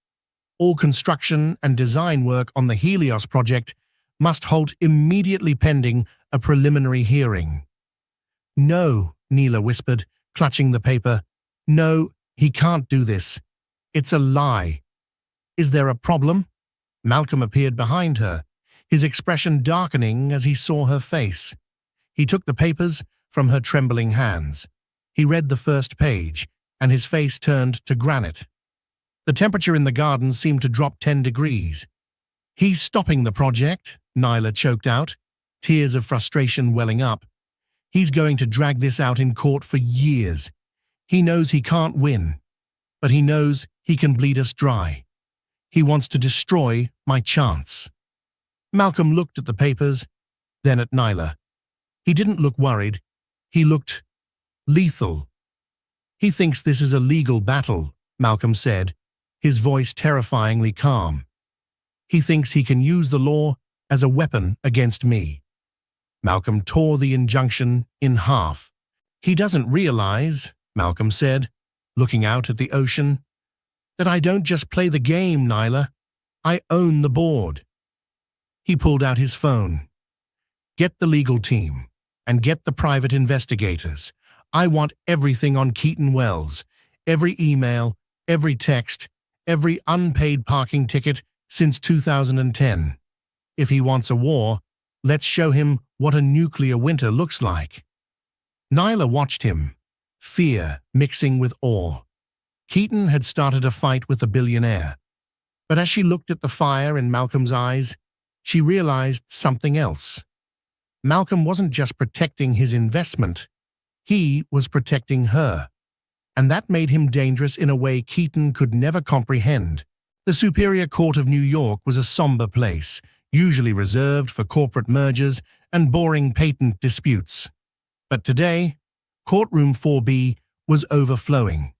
All construction and design work on the Helios project must halt immediately pending a preliminary hearing. "No," Neela whispered, clutching the paper. "No, he can't do this. It's a lie." "Is there a problem?" Malcolm appeared behind her, his expression darkening as he saw her face. He took the papers from her trembling hands. He read the first page, and his face turned to granite. The temperature in the garden seemed to drop 10 degrees. "He's stopping the project," Nyla choked out, tears of frustration welling up. "He's going to drag this out in court for years. He knows he can't win, but he knows he can bleed us dry. He wants to destroy my chance." Malcolm looked at the papers, then at Nyla. He didn't look worried. He looked lethal. "He thinks this is a legal battle," Malcolm said, his voice terrifyingly calm. "He thinks he can use the law as a weapon against me." Malcolm tore the injunction in half. "He doesn't realize," Malcolm said, looking out at the ocean, "that I don't just play the game, Nyla. I own the board." He pulled out his phone. "Get the legal team, and get the private investigators. I want everything on Keaton Wells, every email, every text, every unpaid parking ticket since 2010. If he wants a war, let's show him what a nuclear winter looks like." Nyla watched him, fear mixing with awe. Keaton had started a fight with the billionaire. But as she looked at the fire in Malcolm's eyes, she realized something else. Malcolm wasn't just protecting his investment, he was protecting her. And that made him dangerous in a way Keaton could never comprehend. The Superior Court of New York was a somber place, usually reserved for corporate mergers and boring patent disputes. But today, Courtroom 4B was overflowing.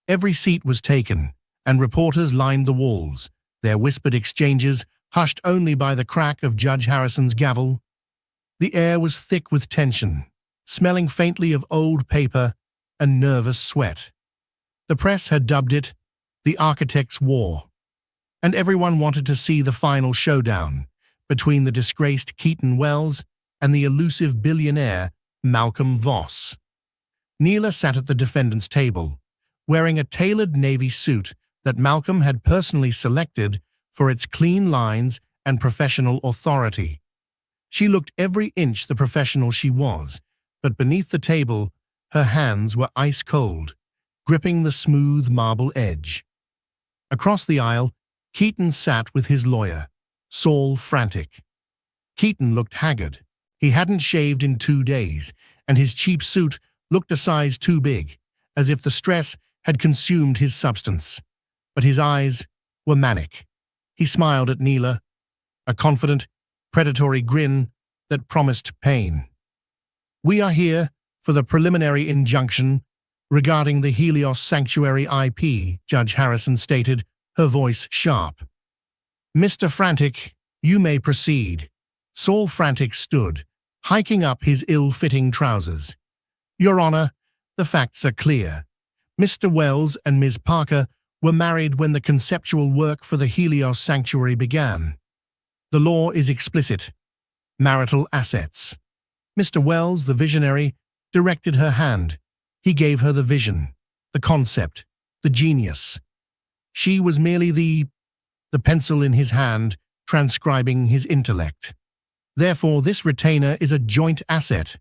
Every seat was taken, and reporters lined the walls, their whispered exchanges hushed only by the crack of Judge Harrison's gavel. The air was thick with tension, smelling faintly of old paper and nervous sweat. The press had dubbed it the Architects' War, and everyone wanted to see the final showdown between the disgraced Keaton Wells and the elusive billionaire Malcolm Voss. Nyla sat at the defendant's table, wearing a tailored navy suit that Malcolm had personally selected for its clean lines and professional authority. She looked every inch the professional she was, but beneath the table, her hands were ice-cold, gripping the smooth marble edge. Across the aisle, Keaton sat with his lawyer, Saul Frantic. Keaton looked haggard. He hadn't shaved in 2 days, and his cheap suit looked a size too big, as if the stress had consumed his substance. But his eyes were manic. He smiled at Nyla, a confident, predatory grin that promised pain. "We are here for the preliminary injunction regarding the Helios Sanctuary IP," Judge Harrison stated, her voice sharp. "Mr. Frantic, you may proceed." Saul Frantic stood, hiking up his ill-fitting trousers. "Your Honor, the facts are clear. Mr. Wells and Ms. Parker were married when the conceptual work for the Helios Sanctuary began. The law is explicit. Marital assets. Mr. Wells, the visionary, directed her hand. He gave her the vision, the concept, the genius. She was merely the pencil in his hand, transcribing his intellect. Therefore, this retainer is a joint asset,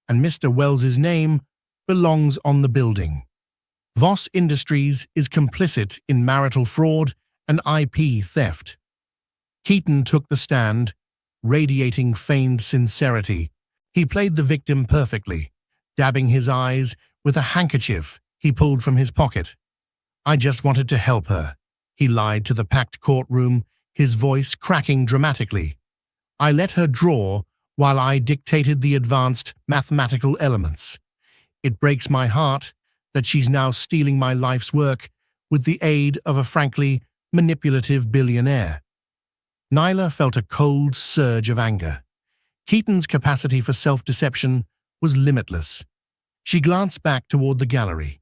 and Mr. Wells's name belongs on the building. Voss Industries is complicit in marital fraud and IP theft." Keaton took the stand, radiating feigned sincerity. He played the victim perfectly, dabbing his eyes with a handkerchief he pulled from his pocket. "I just wanted to help her," he lied to the packed courtroom, his voice cracking dramatically. "I let her draw while I dictated the advanced mathematical elements. It breaks my heart that she's now stealing my life's work with the aid of a frankly manipulative billionaire." Nyla felt a cold surge of anger. Keaton's capacity for self-deception was limitless. She glanced back toward the gallery.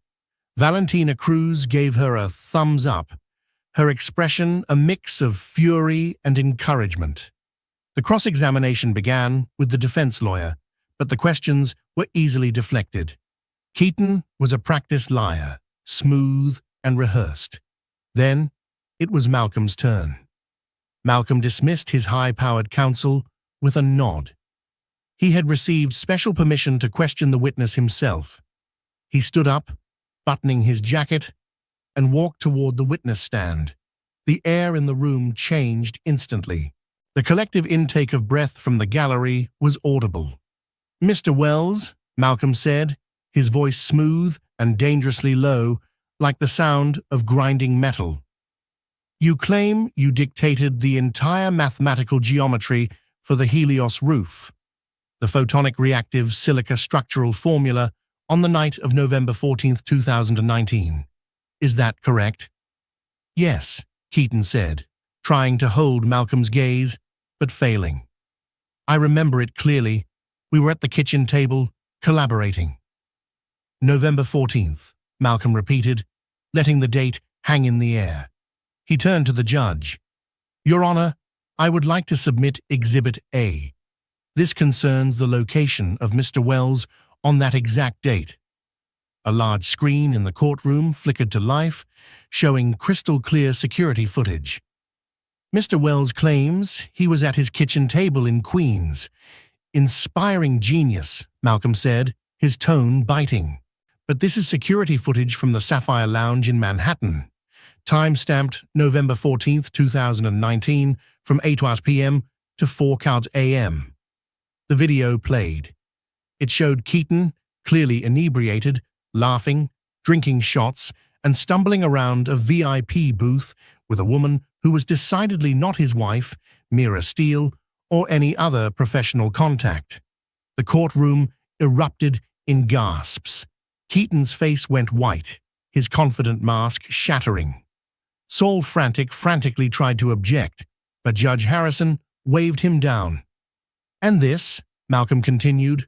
Valentina Cruz gave her a thumbs up, her expression a mix of fury and encouragement. The cross-examination began with the defense lawyer, but the questions were easily deflected. Keaton was a practiced liar, smooth and rehearsed. Then it was Malcolm's turn. Malcolm dismissed his high-powered counsel with a nod. He had received special permission to question the witness himself. He stood up, buttoning his jacket, and walked toward the witness stand. The air in the room changed instantly. The collective intake of breath from the gallery was audible. "Mr. Wells," Malcolm said, his voice smooth and dangerously low, like the sound of grinding metal. "You claim you dictated the entire mathematical geometry for the Helios roof, the photonic reactive silica structural formula, on the night of November 14, 2019. Is that correct?" "Yes," Keaton said, trying to hold Malcolm's gaze, but failing. "I remember it clearly. We were at the kitchen table, collaborating." "November 14th, Malcolm repeated, letting the date hang in the air. He turned to the judge. "Your Honor, I would like to submit Exhibit A. This concerns the location of Mr. Wells on that exact date." A large screen in the courtroom flickered to life, showing crystal-clear security footage. "Mr. Wells claims he was at his kitchen table in Queens. Inspiring genius," Malcolm said, his tone biting. "But this is security footage from the Sapphire Lounge in Manhattan. Time-stamped November 14, 2019, from 8 p.m. to 4 a.m. The video played. It showed Keaton, clearly inebriated, laughing, drinking shots, and stumbling around a VIP booth with a woman who was decidedly not his wife, Mira Steele, or any other professional contact. The courtroom erupted in gasps. Keaton's face went white, his confident mask shattering. Saul frantically tried to object, but Judge Harrison waved him down. "And this," Malcolm continued,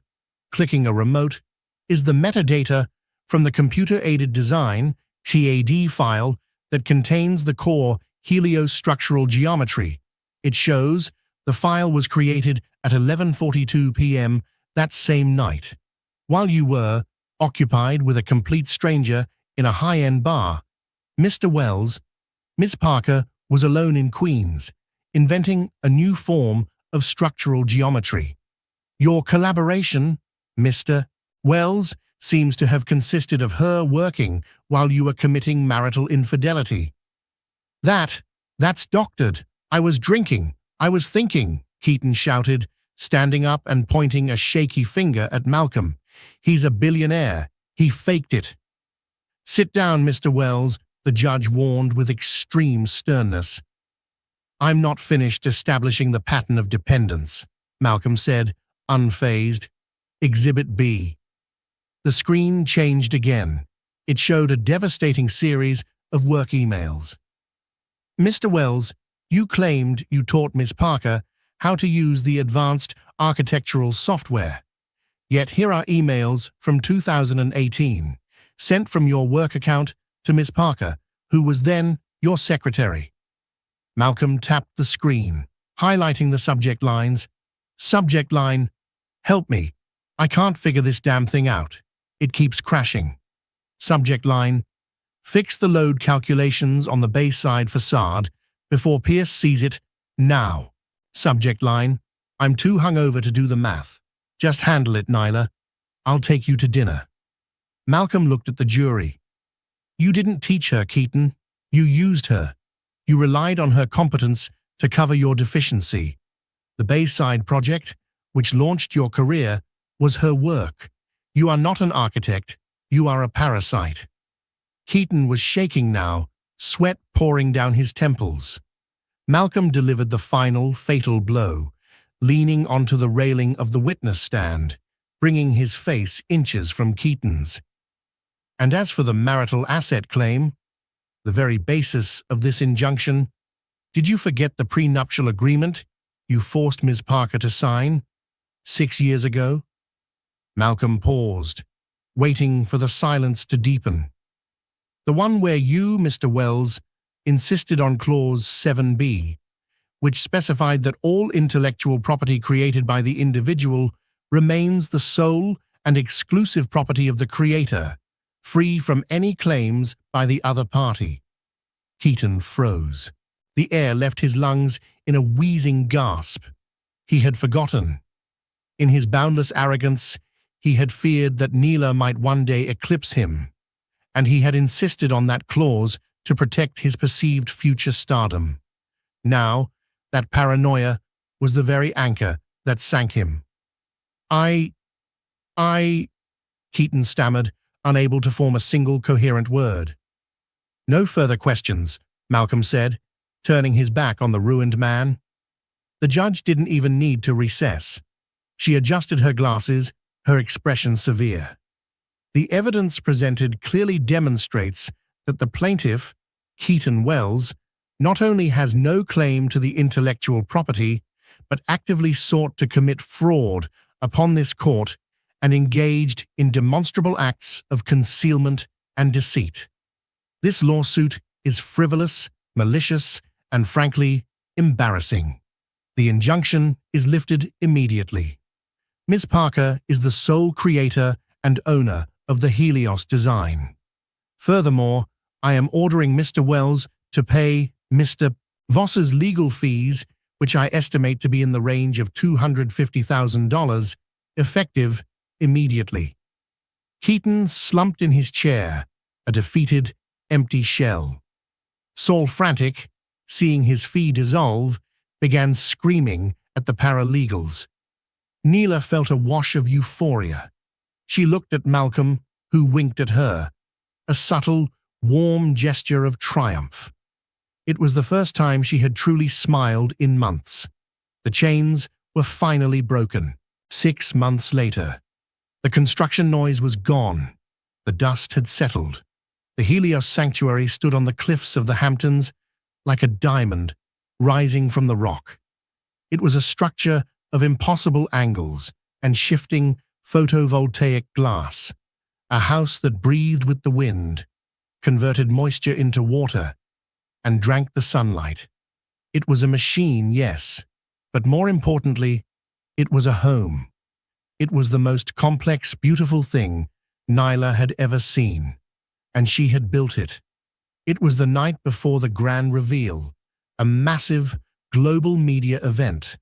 clicking a remote, "is the metadata from the computer-aided design (TAD) file that contains the core Helios structural geometry. It shows the file was created at 11:42 p.m. that same night, while you were occupied with a complete stranger in a high-end bar. Mr. Wells, Miss Parker was alone in Queens, inventing a new form of structural geometry. Your collaboration, Mr. Wells, seems to have consisted of her working while you were committing marital infidelity." That's doctored. I was drinking. I was thinking," Keaton shouted, standing up and pointing a shaky finger at Malcolm. "He's a billionaire. He faked it." "Sit down, Mr. Wells," the judge warned with extreme sternness. "I'm not finished establishing the pattern of dependence," Malcolm said, unfazed. "Exhibit B." The screen changed again. It showed a devastating series of work emails. "Mr. Wells, you claimed you taught Miss Parker how to use the advanced architectural software. Yet here are emails from 2018, sent from your work account to Miss Parker, who was then your secretary." Malcolm tapped the screen, highlighting the subject lines. Subject line: "Help me. I can't figure this damn thing out. It keeps crashing." Subject line: "Fix the load calculations on the Bayside facade before Pierce sees it now." Subject line: "I'm too hungover to do the math. Just handle it, Nyla. I'll take you to dinner." Malcolm looked at the jury. "You didn't teach her, Keaton. You used her. You relied on her competence to cover your deficiency. The Bayside project, which launched your career, was her work. You are not an architect. You are a parasite." Keaton was shaking now, sweat pouring down his temples. Malcolm delivered the final, fatal blow, leaning onto the railing of the witness stand, bringing his face inches from Keaton's. "And as for the marital asset claim, the very basis of this injunction, did you forget the prenuptial agreement you forced Ms. Parker to sign 6 years ago?" Malcolm paused, waiting for the silence to deepen. "The one where you, Mr. Wells, insisted on Clause 7b, which specified that all intellectual property created by the individual remains the sole and exclusive property of the creator, free from any claims by the other party." Keaton froze. The air left his lungs in a wheezing gasp. He had forgotten. In his boundless arrogance, he had feared that Neela might one day eclipse him. and he had insisted on that clause to protect his perceived future stardom. Now, that paranoia was the very anchor that sank him. I, Keaton stammered, unable to form a single coherent word. No further questions, Malcolm said, turning his back on the ruined man. The judge didn't even need to recess. She adjusted her glasses, her expression severe. The evidence presented clearly demonstrates that the plaintiff, Keaton Wells, not only has no claim to the intellectual property, but actively sought to commit fraud upon this court and engaged in demonstrable acts of concealment and deceit. This lawsuit is frivolous, malicious, and frankly, embarrassing. The injunction is lifted immediately. Ms. Parker is the sole creator and owner of the Helios design. Furthermore, I am ordering Mr. Wells to pay Mr. Voss's legal fees, which I estimate to be in the range of $250,000, effective immediately. Keaton slumped in his chair, a defeated, empty shell. Saul, frantic, seeing his fee dissolve, began screaming at the paralegals. Neela felt a wash of euphoria. She looked at Malcolm, who winked at her, a subtle, warm gesture of triumph. It was the first time she had truly smiled in months. The chains were finally broken. 6 months later. The construction noise was gone. The dust had settled. The Helios sanctuary stood on the cliffs of the Hamptons like a diamond rising from the rock. It was a structure of impossible angles and shifting photovoltaic glass, a house that breathed with the wind, converted moisture into water, and drank the sunlight. It was a machine, yes, but more importantly, it was a home. It was the most complex, beautiful thing Nyla had ever seen, and she had built it. It was the night before the grand reveal, a massive, global media event.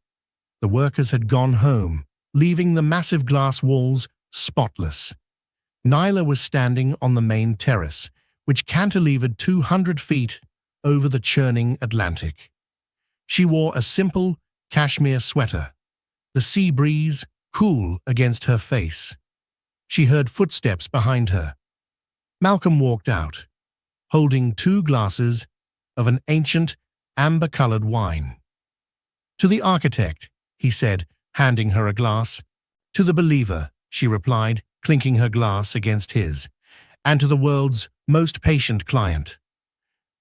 The workers had gone home, leaving the massive glass walls spotless. Nyla was standing on the main terrace, which cantilevered 200 feet over the churning Atlantic. She wore a simple cashmere sweater, the sea breeze cool against her face. She heard footsteps behind her. Malcolm walked out, holding 2 glasses of an ancient, amber-colored wine. "To the architect," he said, handing her a glass. "To the believer," she replied, clinking her glass against his, "and to the world's most patient client."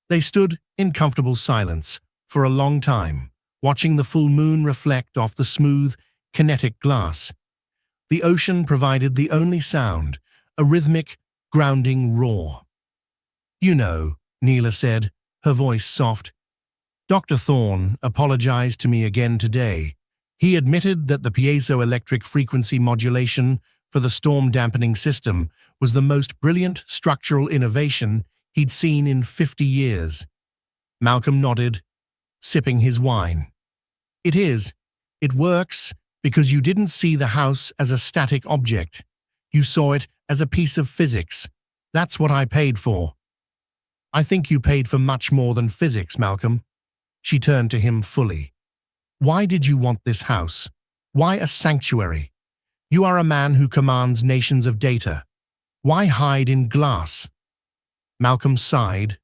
They stood in comfortable silence for a long time, watching the full moon reflect off the smooth, kinetic glass. The ocean provided the only sound, a rhythmic, grounding roar. "You know," Neela said, her voice soft. "Dr. Thorne apologized to me again today. He admitted that the piezoelectric frequency modulation for the storm dampening system was the most brilliant structural innovation he'd seen in 50 years. Malcolm nodded, sipping his wine. "It is. It works because you didn't see the house as a static object. You saw it as a piece of physics. That's what I paid for." "I think you paid for much more than physics, Malcolm." She turned to him fully. "Why did you want this house? Why a sanctuary? You are a man who commands nations of data. Why hide in glass?" Malcolm sighed,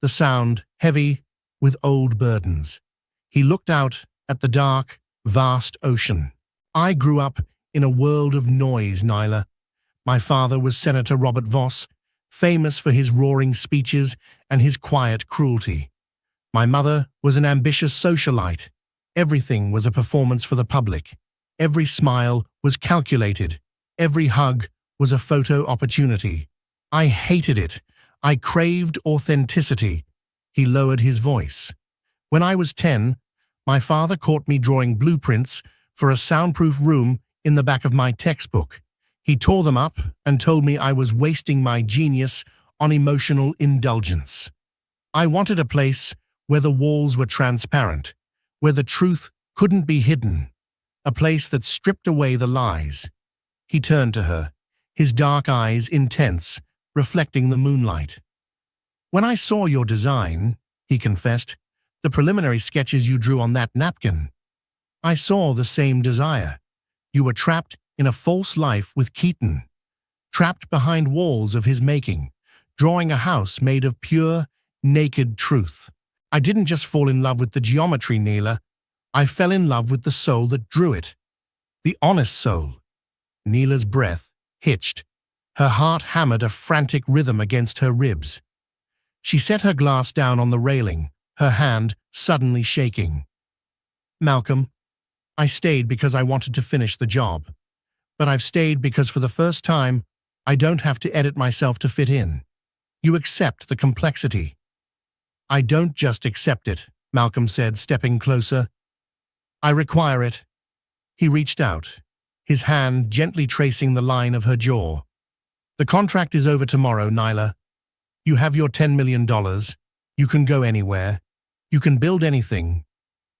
the sound heavy with old burdens. He looked out at the dark, vast ocean. "I grew up in a world of noise, Nyla. My father was Senator Robert Voss, famous for his roaring speeches and his quiet cruelty. My mother was an ambitious socialite. Everything was a performance for the public. Every smile was calculated. Every hug was a photo opportunity. I hated it. I craved authenticity." He lowered his voice. "When I was 10, my father caught me drawing blueprints for a soundproof room in the back of my textbook. He tore them up and told me I was wasting my genius on emotional indulgence. I wanted a place where the walls were transparent, where the truth couldn't be hidden, a place that stripped away the lies." He turned to her, his dark eyes intense reflecting the moonlight. "When I saw your design," he confessed, "the preliminary sketches you drew on that napkin, I saw the same desire. You were trapped in a false life with Keaton, trapped behind walls of his making, drawing a house made of pure, naked truth. I didn't just fall in love with the geometry, Neela. I fell in love with the soul that drew it. The honest soul." Neela's breath hitched. Her heart hammered a frantic rhythm against her ribs. She set her glass down on the railing, her hand suddenly shaking. "Malcolm, I stayed because I wanted to finish the job. But I've stayed because for the first time, I don't have to edit myself to fit in. You accept the complexity." "I don't just accept it," Malcolm said, stepping closer. "I require it." He reached out, his hand gently tracing the line of her jaw. "The contract is over tomorrow, Nyla. You have your $10 million. You can go anywhere. You can build anything.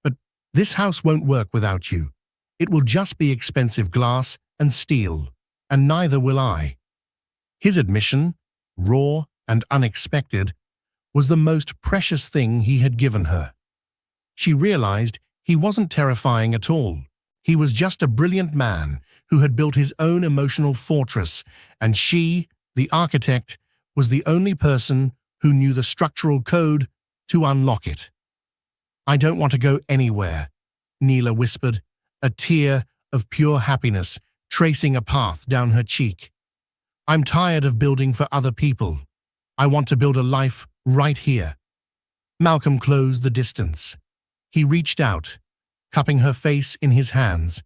But this house won't work without you. It will just be expensive glass and steel, and neither will I." His admission, raw and unexpected, was the most precious thing he had given her. She realized he wasn't terrifying at all. He was just a brilliant man who had built his own emotional fortress, and she, the architect, was the only person who knew the structural code to unlock it. "I don't want to go anywhere," Neela whispered, a tear of pure happiness tracing a path down her cheek. "I'm tired of building for other people. I want to build a life right here." Malcolm closed the distance. He reached out, cupping her face in his hands,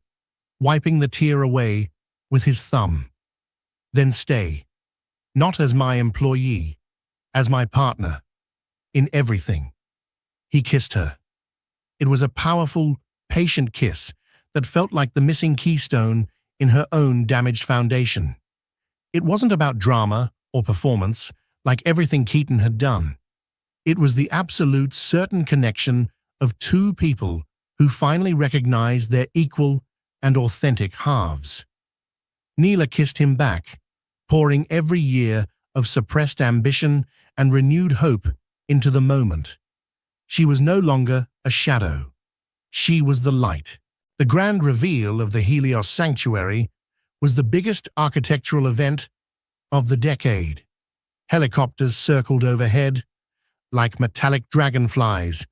wiping the tear away with his thumb. "Then stay, not as my employee, as my partner, in everything." He kissed her. It was a powerful, patient kiss that felt like the missing keystone in her own damaged foundation. It wasn't about drama or performance, like everything Keaton had done. It was the absolute certain connection of two people who finally recognized their equal and authentic halves. Neela kissed him back, pouring every year of suppressed ambition and renewed hope into the moment. She was no longer a shadow. She was the light. The grand reveal of the Helios Sanctuary was the biggest architectural event of the decade. Helicopters circled overhead like metallic dragonflies,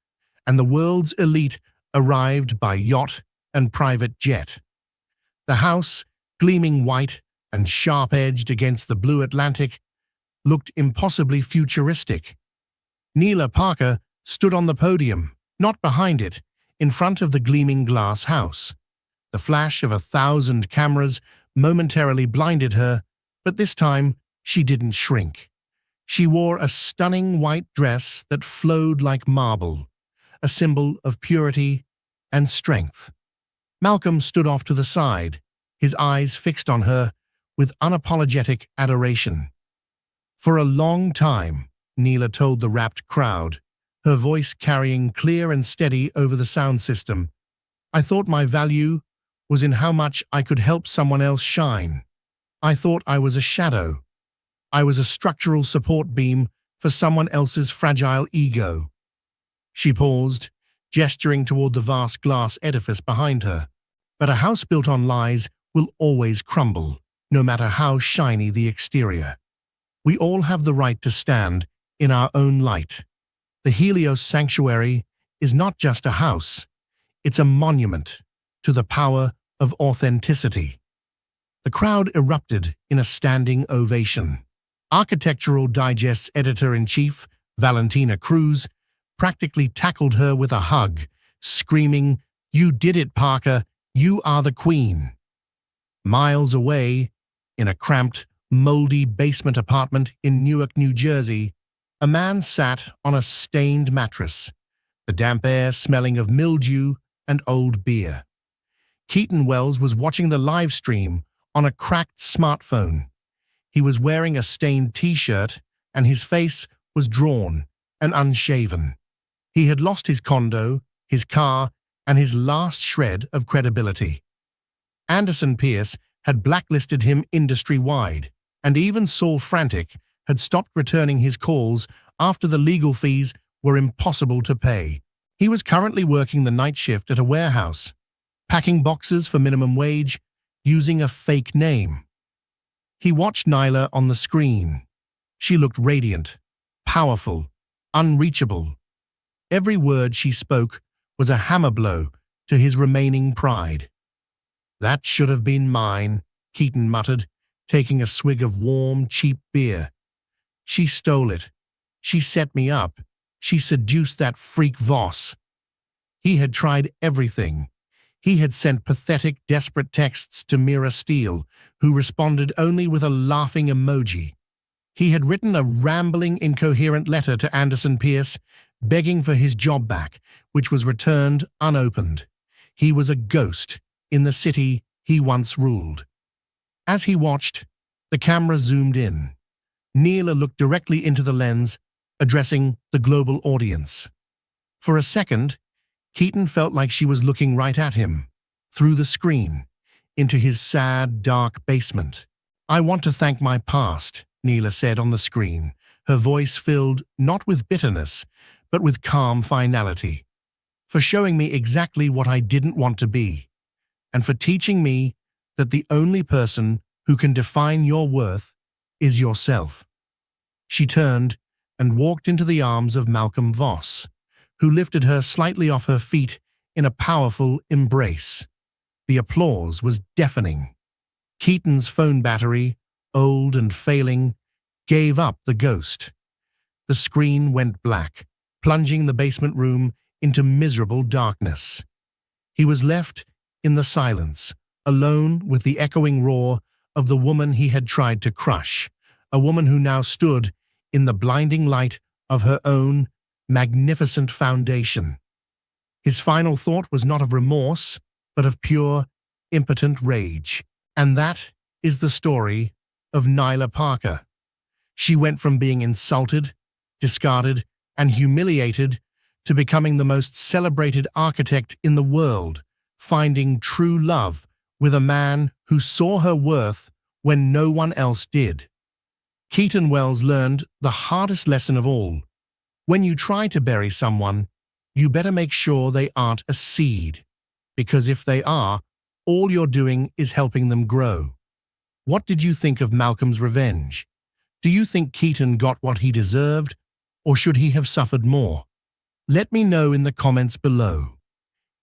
and the world's elite arrived by yacht and private jet. The house, gleaming white and sharp-edged against the blue Atlantic, looked impossibly futuristic. Neela Parker stood on the podium, not behind it, in front of the gleaming glass house. The flash of 1,000 cameras momentarily blinded her, but this time she didn't shrink. She wore a stunning white dress that flowed like marble, a symbol of purity and strength. Malcolm stood off to the side, his eyes fixed on her with unapologetic adoration. "For a long time," Neela told the rapt crowd, her voice carrying clear and steady over the sound system, "I thought my value was in how much I could help someone else shine. I thought I was a shadow. I was a structural support beam for someone else's fragile ego." She paused, gesturing toward the vast glass edifice behind her. But a house built on lies will always crumble, no matter how shiny the exterior. We all have the right to stand in our own light. The Helios Sanctuary is not just a house, it's a monument to the power of authenticity. The crowd erupted in a standing ovation. Architectural Digest's editor-in-chief, Valentina Cruz, practically tackled her with a hug, screaming, "You did it, Parker! You are the queen!" Miles away, in a cramped, moldy basement apartment in Newark, New Jersey, a man sat on a stained mattress, the damp air smelling of mildew and old beer. Keaton Wells was watching the live stream on a cracked smartphone. He was wearing a stained t-shirt, and his face was drawn and unshaven. He had lost his condo, his car, and his last shred of credibility. Anderson Pierce had blacklisted him industry-wide, and even Saul Frantic had stopped returning his calls after the legal fees were impossible to pay. He was currently working the night shift at a warehouse, packing boxes for minimum wage, using a fake name. He watched Nyla on the screen. She looked radiant, powerful, unreachable. Every word she spoke was a hammer blow to his remaining pride. "That should have been mine," Keaton muttered, taking a swig of warm, cheap beer. "She stole it. She set me up. She seduced that freak Voss." He had tried everything. He had sent pathetic, desperate texts to Mira Steele, who responded only with a laughing emoji. He had written a rambling, incoherent letter to Anderson Pierce, begging for his job back, which was returned unopened. He was a ghost in the city he once ruled. As he watched, the camera zoomed in. Neela looked directly into the lens, addressing the global audience. For a second, Keaton felt like she was looking right at him, through the screen, into his sad, dark basement. "I want to thank my past," Neela said on the screen, her voice filled not with bitterness, but with calm finality, "for showing me exactly what I didn't want to be, and for teaching me that the only person who can define your worth is yourself." She turned and walked into the arms of Malcolm Voss, who lifted her slightly off her feet in a powerful embrace. The applause was deafening. Keaton's phone battery, old and failing, gave up the ghost. The screen went black, plunging the basement room into miserable darkness. He was left in the silence, alone with the echoing roar of the woman he had tried to crush, a woman who now stood in the blinding light of her own magnificent foundation. His final thought was not of remorse, but of pure, impotent rage. And that is the story of Nyla Parker. She went from being insulted, discarded, and humiliated to becoming the most celebrated architect in the world, finding true love with a man who saw her worth when no one else did. Keaton Wells learned the hardest lesson of all. When you try to bury someone, you better make sure they aren't a seed, because if they are, all you're doing is helping them grow. What did you think of Malcolm's revenge? Do you think Keaton got what he deserved, or should he have suffered more? Let me know in the comments below.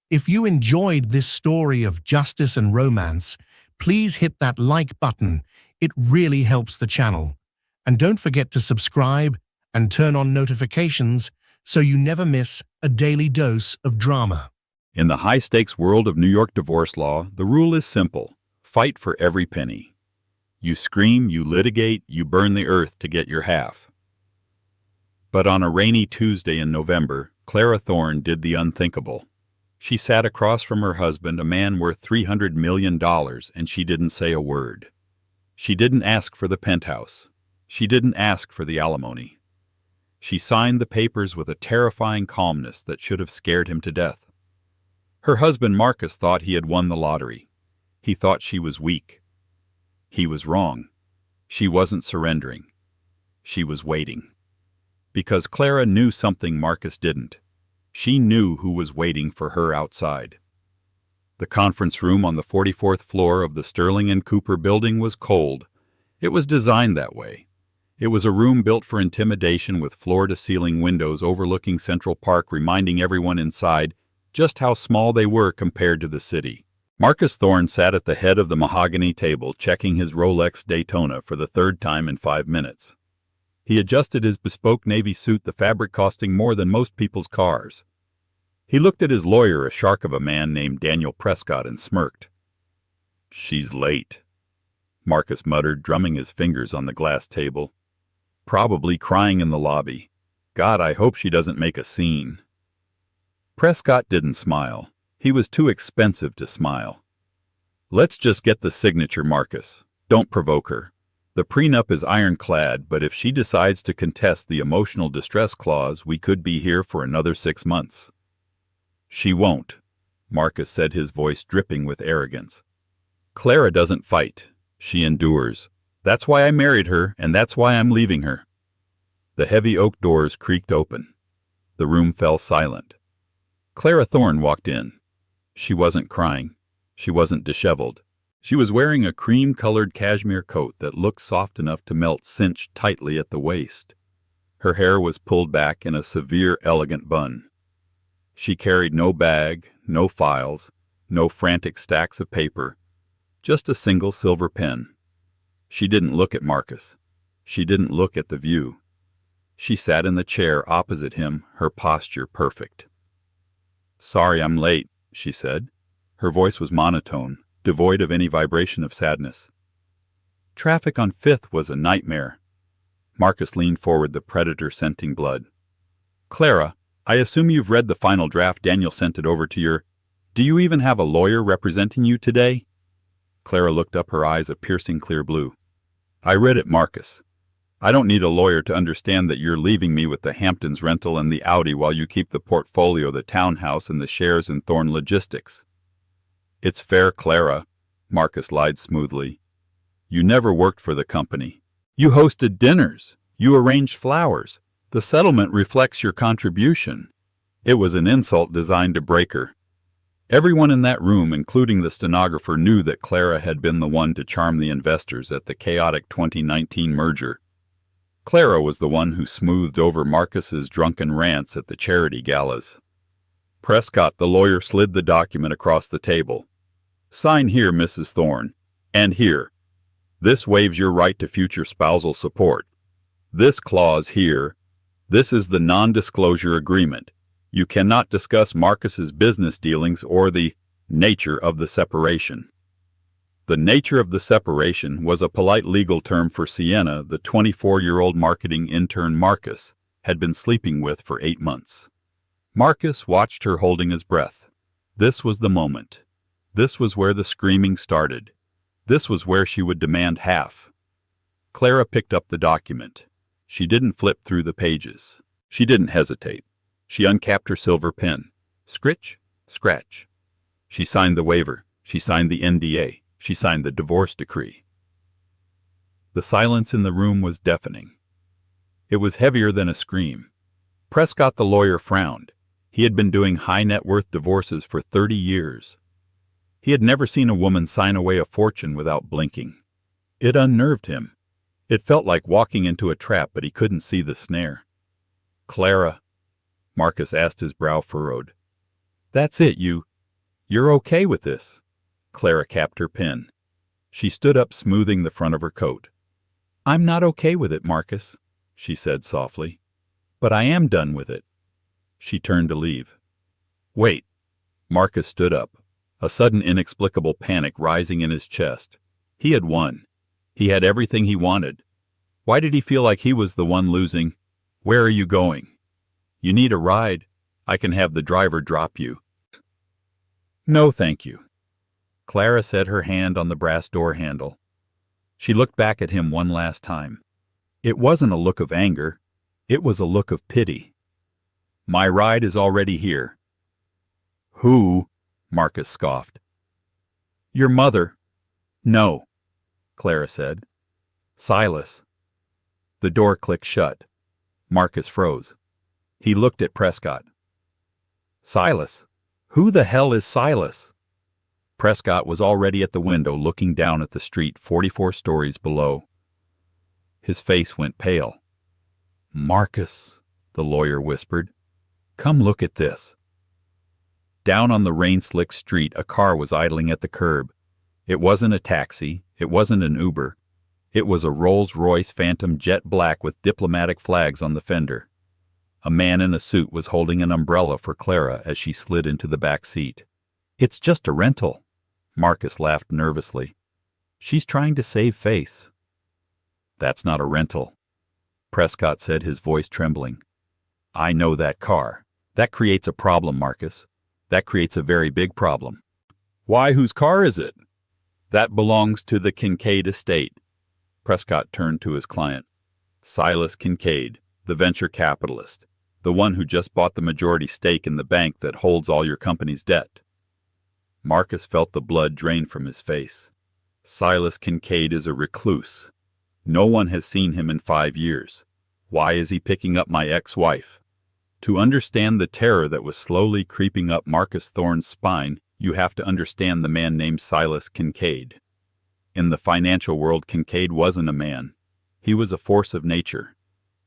If you enjoyed this story of justice and romance, please hit that like button. It really helps the channel. And don't forget to subscribe and turn on notifications so you never miss a daily dose of drama. In the high-stakes world of New York divorce law, the rule is simple. Fight for every penny. You scream, you litigate, you burn the earth to get your half. But on a rainy Tuesday in November, Clara Thorne did the unthinkable. She sat across from her husband, a man worth $300 million, and she didn't say a word. She didn't ask for the penthouse. She didn't ask for the alimony. She signed the papers with a terrifying calmness that should have scared him to death. Her husband Marcus thought he had won the lottery. He thought she was weak. He was wrong. She wasn't surrendering. She was waiting. Because Clara knew something Marcus didn't. She knew who was waiting for her outside. The conference room on the 44th floor of the Sterling & Cooper building was cold. It was designed that way. It was a room built for intimidation with floor-to-ceiling windows overlooking Central Park, reminding everyone inside just how small they were compared to the city. Marcus Thorne sat at the head of the mahogany table, checking his Rolex Daytona for the third time in 5 minutes. He adjusted his bespoke navy suit, the fabric costing more than most people's cars. He looked at his lawyer, a shark of a man named Daniel Prescott, and smirked. "She's late," Marcus muttered, drumming his fingers on the glass table. "Probably crying in the lobby. God, I hope she doesn't make a scene." Prescott didn't smile. He was too expensive to smile. "Let's just get the signature, Marcus. Don't provoke her. The prenup is ironclad, but if she decides to contest the emotional distress clause, we could be here for another 6 months." "She won't," Marcus said, his voice dripping with arrogance. "Clara doesn't fight. She endures. That's why I married her, and that's why I'm leaving her." The heavy oak doors creaked open. The room fell silent. Clara Thorne walked in. She wasn't crying. She wasn't disheveled. She was wearing a cream-colored cashmere coat that looked soft enough to melt cinched tightly at the waist. Her hair was pulled back in a severe, elegant bun. She carried no bag, no files, no frantic stacks of paper, just a single silver pen. She didn't look at Marcus. She didn't look at the view. She sat in the chair opposite him, her posture perfect. "Sorry I'm late," she said. Her voice was monotone, devoid of any vibration of sadness. "Traffic on 5th was a nightmare." Marcus leaned forward, the predator scenting blood. "Clara, I assume you've read the final draft Daniel sent it over to your... Do you even have a lawyer representing you today?" Clara looked up, her eyes a piercing clear blue. "I read it, Marcus. I don't need a lawyer to understand that you're leaving me with the Hamptons rental and the Audi while you keep the portfolio, the townhouse, and the shares in Thorne Logistics." "It's fair, Clara," Marcus lied smoothly. "You never worked for the company. You hosted dinners. You arranged flowers. The settlement reflects your contribution." It was an insult designed to break her. Everyone in that room, including the stenographer, knew that Clara had been the one to charm the investors at the chaotic 2019 merger. Clara was the one who smoothed over Marcus's drunken rants at the charity galas. Prescott, the lawyer, slid the document across the table. "Sign here, Mrs. Thorne, and here. This waives your right to future spousal support. This clause here, this is the non-disclosure agreement. You cannot discuss Marcus's business dealings or the nature of the separation." The nature of the separation was a polite legal term for Sienna, the 24-year-old marketing intern Marcus had been sleeping with for 8 months. Marcus watched her holding his breath. This was the moment. This was where the screaming started. This was where she would demand half. Clara picked up the document. She didn't flip through the pages. She didn't hesitate. She uncapped her silver pen. Scritch, scratch. She signed the waiver. She signed the NDA. She signed the divorce decree. The silence in the room was deafening. It was heavier than a scream. Prescott, the lawyer, frowned. He had been doing high-net-worth divorces for 30 years. He had never seen a woman sign away a fortune without blinking. It unnerved him. It felt like walking into a trap, but he couldn't see the snare. "Clara," Marcus asked, his brow furrowed. "That's it, you're okay with this?" Clara capped her pen. She stood up, smoothing the front of her coat. "I'm not okay with it, Marcus," she said softly. "But I am done with it." She turned to leave. "Wait." Marcus stood up, a sudden inexplicable panic rising in his chest. He had won. He had everything he wanted. Why did he feel like he was the one losing? "Where are you going?" "You need a ride. I can have the driver drop you." "No, thank you." Clara set her hand on the brass door handle. She looked back at him one last time. It wasn't a look of anger. It was a look of pity. "My ride is already here." "Who?" Marcus scoffed. "Your mother." "No," Clara said. "Silas." The door clicked shut. Marcus froze. He looked at Prescott. "Silas? Who the hell is Silas?" Prescott was already at the window, looking down at the street 44 stories below. His face went pale. "Marcus," the lawyer whispered, "come look at this." Down on the rain-slicked street, a car was idling at the curb. It wasn't a taxi. It wasn't an Uber. It was a Rolls-Royce Phantom jet black with diplomatic flags on the fender. A man in a suit was holding an umbrella for Clara as she slid into the back seat. "It's just a rental." Marcus laughed nervously. "She's trying to save face." "That's not a rental," Prescott said, his voice trembling. "I know that car. That creates a problem, Marcus. That creates a very big problem." "Why, whose car is it?" "That belongs to the Kincaid estate." Prescott turned to his client. "Silas Kincaid, the venture capitalist, the one who just bought the majority stake in the bank that holds all your company's debt." Marcus felt the blood drain from his face. "Silas Kincaid is a recluse. No one has seen him in 5 years. Why is he picking up my ex-wife? To understand the terror that was slowly creeping up Marcus Thorne's spine, you have to understand the man named Silas Kincaid. In the financial world, Kincaid wasn't a man. He was a force of nature.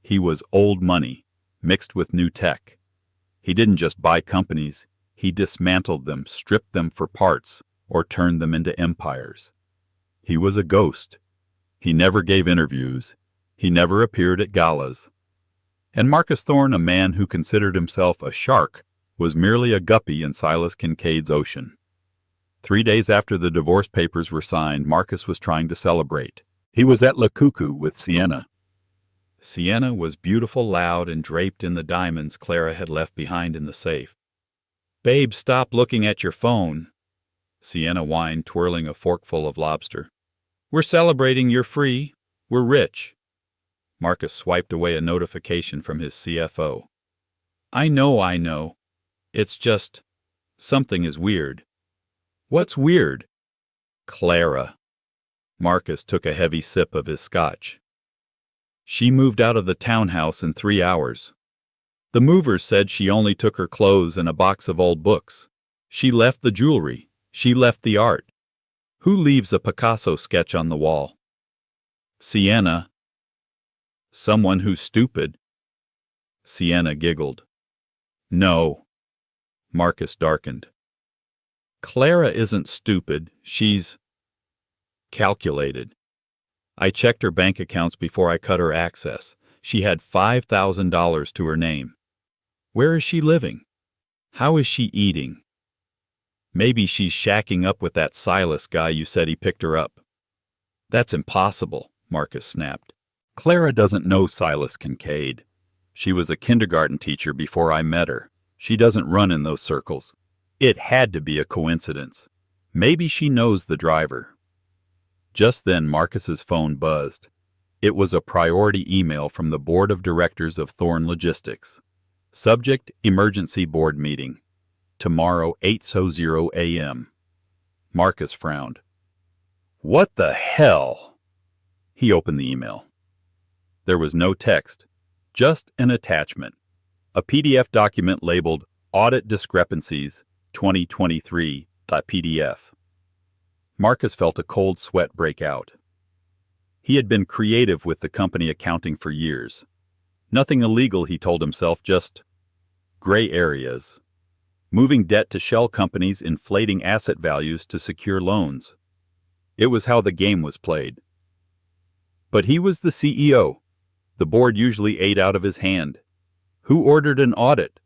He was old money, mixed with new tech. He didn't just buy companies. He dismantled them, stripped them for parts, or turned them into empires. He was a ghost. He never gave interviews. He never appeared at galas. And Marcus Thorne, a man who considered himself a shark, was merely a guppy in Silas Kincaid's ocean. 3 days after the divorce papers were signed, Marcus was trying to celebrate. He was at La Cuckoo with Sienna. Sienna was beautiful, loud, and draped in the diamonds Clara had left behind in the safe. "Babe, stop looking at your phone," Sienna whined, twirling a forkful of lobster. "We're celebrating you're free. We're rich." Marcus swiped away a notification from his CFO. I know. It's just, something is weird." "What's weird?" "Clara." Marcus took a heavy sip of his scotch. "She moved out of the townhouse in 3 hours. The movers said she only took her clothes and a box of old books. She left the jewelry. She left the art. Who leaves a Picasso sketch on the wall?" "Sienna." "Someone who's stupid." Sienna giggled. "No." Marcus darkened. "Clara isn't stupid. She's calculated. I checked her bank accounts before I cut her access. She had $5,000 to her name. Where is she living? How is she eating? Maybe she's shacking up with that Silas guy you said he picked her up." "That's impossible," Marcus snapped. "Clara doesn't know Silas Kincaid. She was a kindergarten teacher before I met her. She doesn't run in those circles. It had to be a coincidence. Maybe she knows the driver." Just then Marcus's phone buzzed. It was a priority email from the board of directors of Thorne Logistics. Subject: Emergency Board Meeting. Tomorrow 8:00 a.m. Marcus frowned. "What the hell?" He opened the email. There was no text, just an attachment. A PDF document labeled Audit Discrepancies 2023.pdf. Marcus felt a cold sweat break out. He had been creative with the company accounting for years. Nothing illegal, he told himself, just gray areas. Moving debt to shell companies, inflating asset values to secure loans. It was how the game was played. But he was the CEO. The board usually ate out of his hand. Who ordered an audit?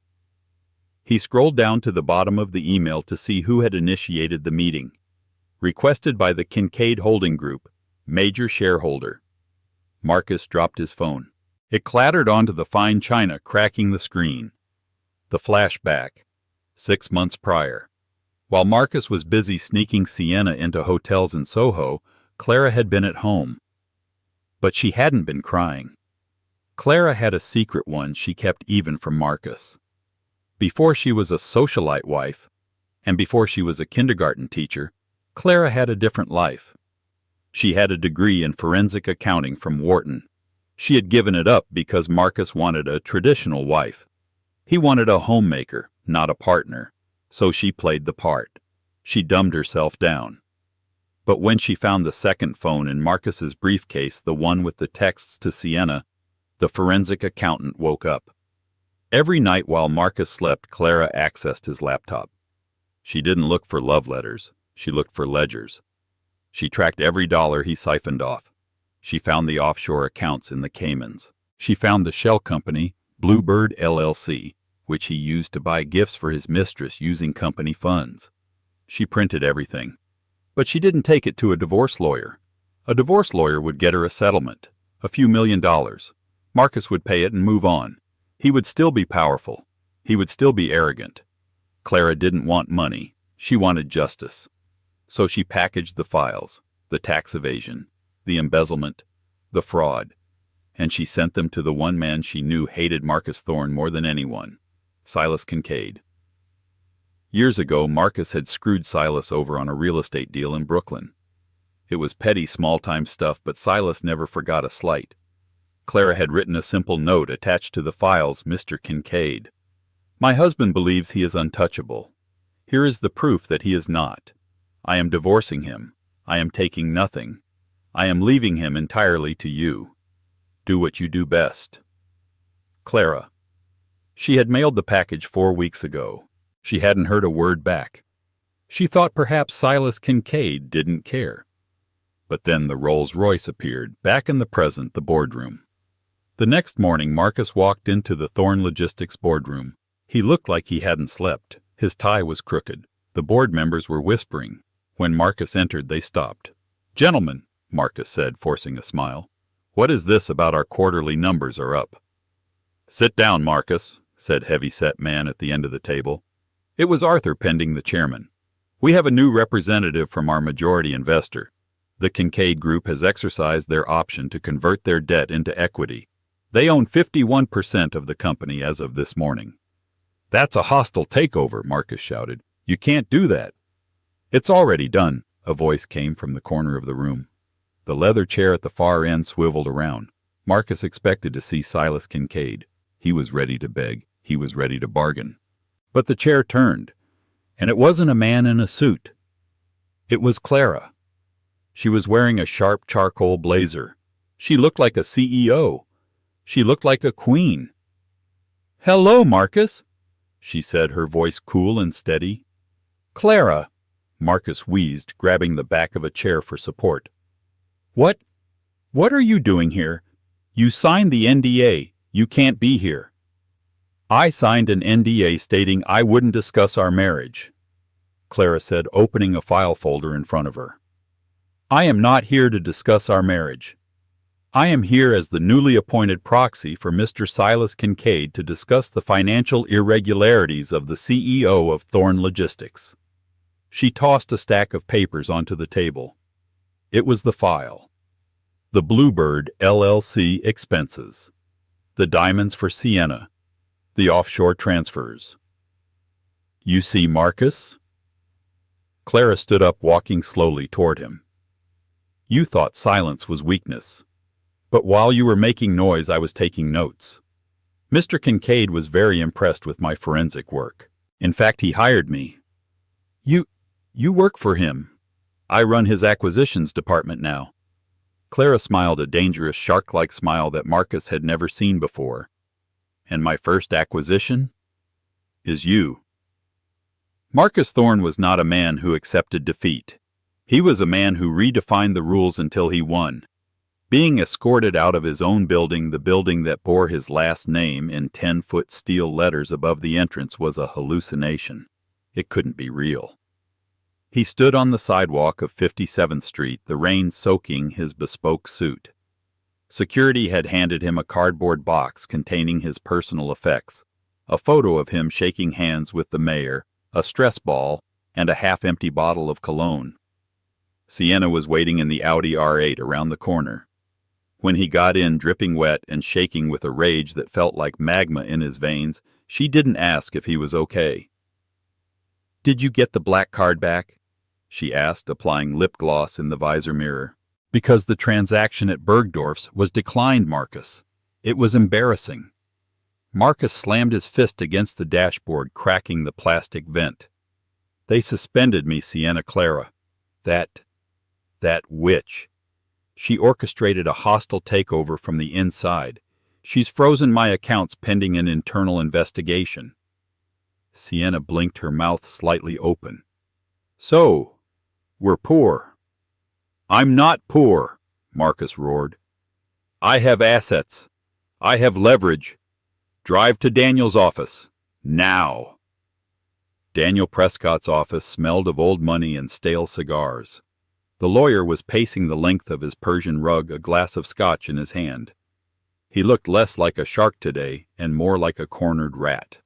He scrolled down to the bottom of the email to see who had initiated the meeting. Requested by the Kincaid Holding Group, major shareholder. Marcus dropped his phone. It clattered onto the fine china, cracking the screen. The flashback. 6 months prior. While Marcus was busy sneaking Sienna into hotels in Soho, Clara had been at home. But she hadn't been crying. Clara had a secret one she kept even from Marcus. Before she was a socialite wife, and before she was a kindergarten teacher, Clara had a different life. She had a degree in forensic accounting from Wharton. She had given it up because Marcus wanted a traditional wife. He wanted a homemaker, not a partner, so she played the part. She dumbed herself down. But when she found the second phone in Marcus's briefcase, the one with the texts to Sienna, the forensic accountant woke up. Every night while Marcus slept, Clara accessed his laptop. She didn't look for love letters. She looked for ledgers. She tracked every dollar he siphoned off. She found the offshore accounts in the Caymans. She found the shell company, Bluebird LLC, which he used to buy gifts for his mistress using company funds. She printed everything. But she didn't take it to a divorce lawyer. A divorce lawyer would get her a settlement, a few $1,000,000. Marcus would pay it and move on. He would still be powerful. He would still be arrogant. Clara didn't want money. She wanted justice. So she packaged the files, the tax evasion, the embezzlement, the fraud, and she sent them to the one man she knew hated Marcus Thorne more than anyone, Silas Kincaid. Years ago, Marcus had screwed Silas over on a real estate deal in Brooklyn. It was petty, small-time stuff, but Silas never forgot a slight. Clara had written a simple note attached to the files, Mr. Kincaid. My husband believes he is untouchable. Here is the proof that he is not. I am divorcing him. I am taking nothing. I am leaving him entirely to you. Do what you do best. Clara. She had mailed the package 4 weeks ago. She hadn't heard a word back. She thought perhaps Silas Kincaid didn't care. But then the Rolls-Royce appeared, back in the present, the boardroom. The next morning, Marcus walked into the Thorne Logistics boardroom. He looked like he hadn't slept. His tie was crooked. The board members were whispering. When Marcus entered, they stopped. "Gentlemen," Marcus said, forcing a smile, "what is this about our quarterly numbers are up?" "Sit down, Marcus," said heavy-set man at the end of the table. It was Arthur Pending, the chairman. "We have a new representative from our majority investor. The Kincaid Group has exercised their option to convert their debt into equity. They own 51% of the company as of this morning." "That's a hostile takeover," Marcus shouted. "You can't do that." "It's already done," a voice came from the corner of the room. The leather chair at the far end swiveled around. Marcus expected to see Silas Kincaid. He was ready to beg. He was ready to bargain. But the chair turned, and it wasn't a man in a suit. It was Clara. She was wearing a sharp charcoal blazer. She looked like a CEO. She looked like a queen. "Hello, Marcus," she said, her voice cool and steady. "Clara," Marcus wheezed, grabbing the back of a chair for support. What are you doing here? You signed the NDA. You can't be here." "I signed an NDA stating I wouldn't discuss our marriage," Clara said, opening a file folder in front of her. "I am not here to discuss our marriage. I am here as the newly appointed proxy for Mr. Silas Kincaid to discuss the financial irregularities of the CEO of Thorne Logistics." She tossed a stack of papers onto the table. It was the file. The Bluebird LLC expenses. The diamonds for Sienna. The offshore transfers. "You see, Marcus?" Clara stood up, walking slowly toward him. "You thought silence was weakness. But while you were making noise, I was taking notes. Mr. Kincaid was very impressed with my forensic work. In fact, he hired me. You work for him. I run his acquisitions department now." Clara smiled, a dangerous, shark-like smile that Marcus had never seen before. "And my first acquisition is you." Marcus Thorne was not a man who accepted defeat. He was a man who redefined the rules until he won. Being escorted out of his own building, the building that bore his last name in 10-foot steel letters above the entrance, was a hallucination. It couldn't be real. He stood on the sidewalk of 57th Street, the rain soaking his bespoke suit. Security had handed him a cardboard box containing his personal effects, a photo of him shaking hands with the mayor, a stress ball, and a half-empty bottle of cologne. Sienna was waiting in the Audi R8 around the corner. When he got in, dripping wet and shaking with a rage that felt like magma in his veins, she didn't ask if he was okay. "Did you get the black card back?" she asked, applying lip gloss in the visor mirror. "Because the transaction at Bergdorf's was declined, Marcus. It was embarrassing." Marcus slammed his fist against the dashboard, cracking the plastic vent. "They suspended me, Sienna Clara. That witch. She orchestrated a hostile takeover from the inside. She's frozen my accounts pending an internal investigation." Sienna blinked, her mouth slightly open. "So, we're poor." "I'm not poor," Marcus roared. "I have assets. I have leverage. Drive to Daniel's office. Now." Daniel Prescott's office smelled of old money and stale cigars. The lawyer was pacing the length of his Persian rug, a glass of scotch in his hand. He looked less like a shark today and more like a cornered rat.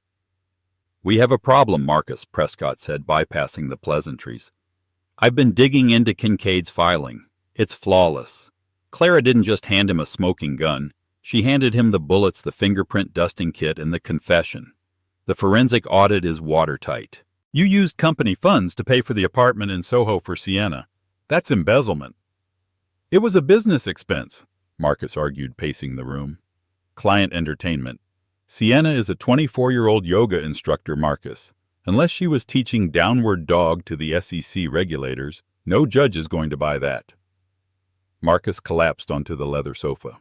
"We have a problem, Marcus," Prescott said, bypassing the pleasantries. "I've been digging into Kincaid's filing. It's flawless. Clara didn't just hand him a smoking gun. She handed him the bullets, the fingerprint dusting kit, and the confession. The forensic audit is watertight. You used company funds to pay for the apartment in Soho for Sienna. That's embezzlement. It was a business expense, Marcus argued, pacing the room. Client entertainment. Sienna is a 24-year-old yoga instructor, Marcus. Unless she was teaching downward dog to the SEC regulators, no judge is going to buy that. Marcus collapsed onto the leather sofa.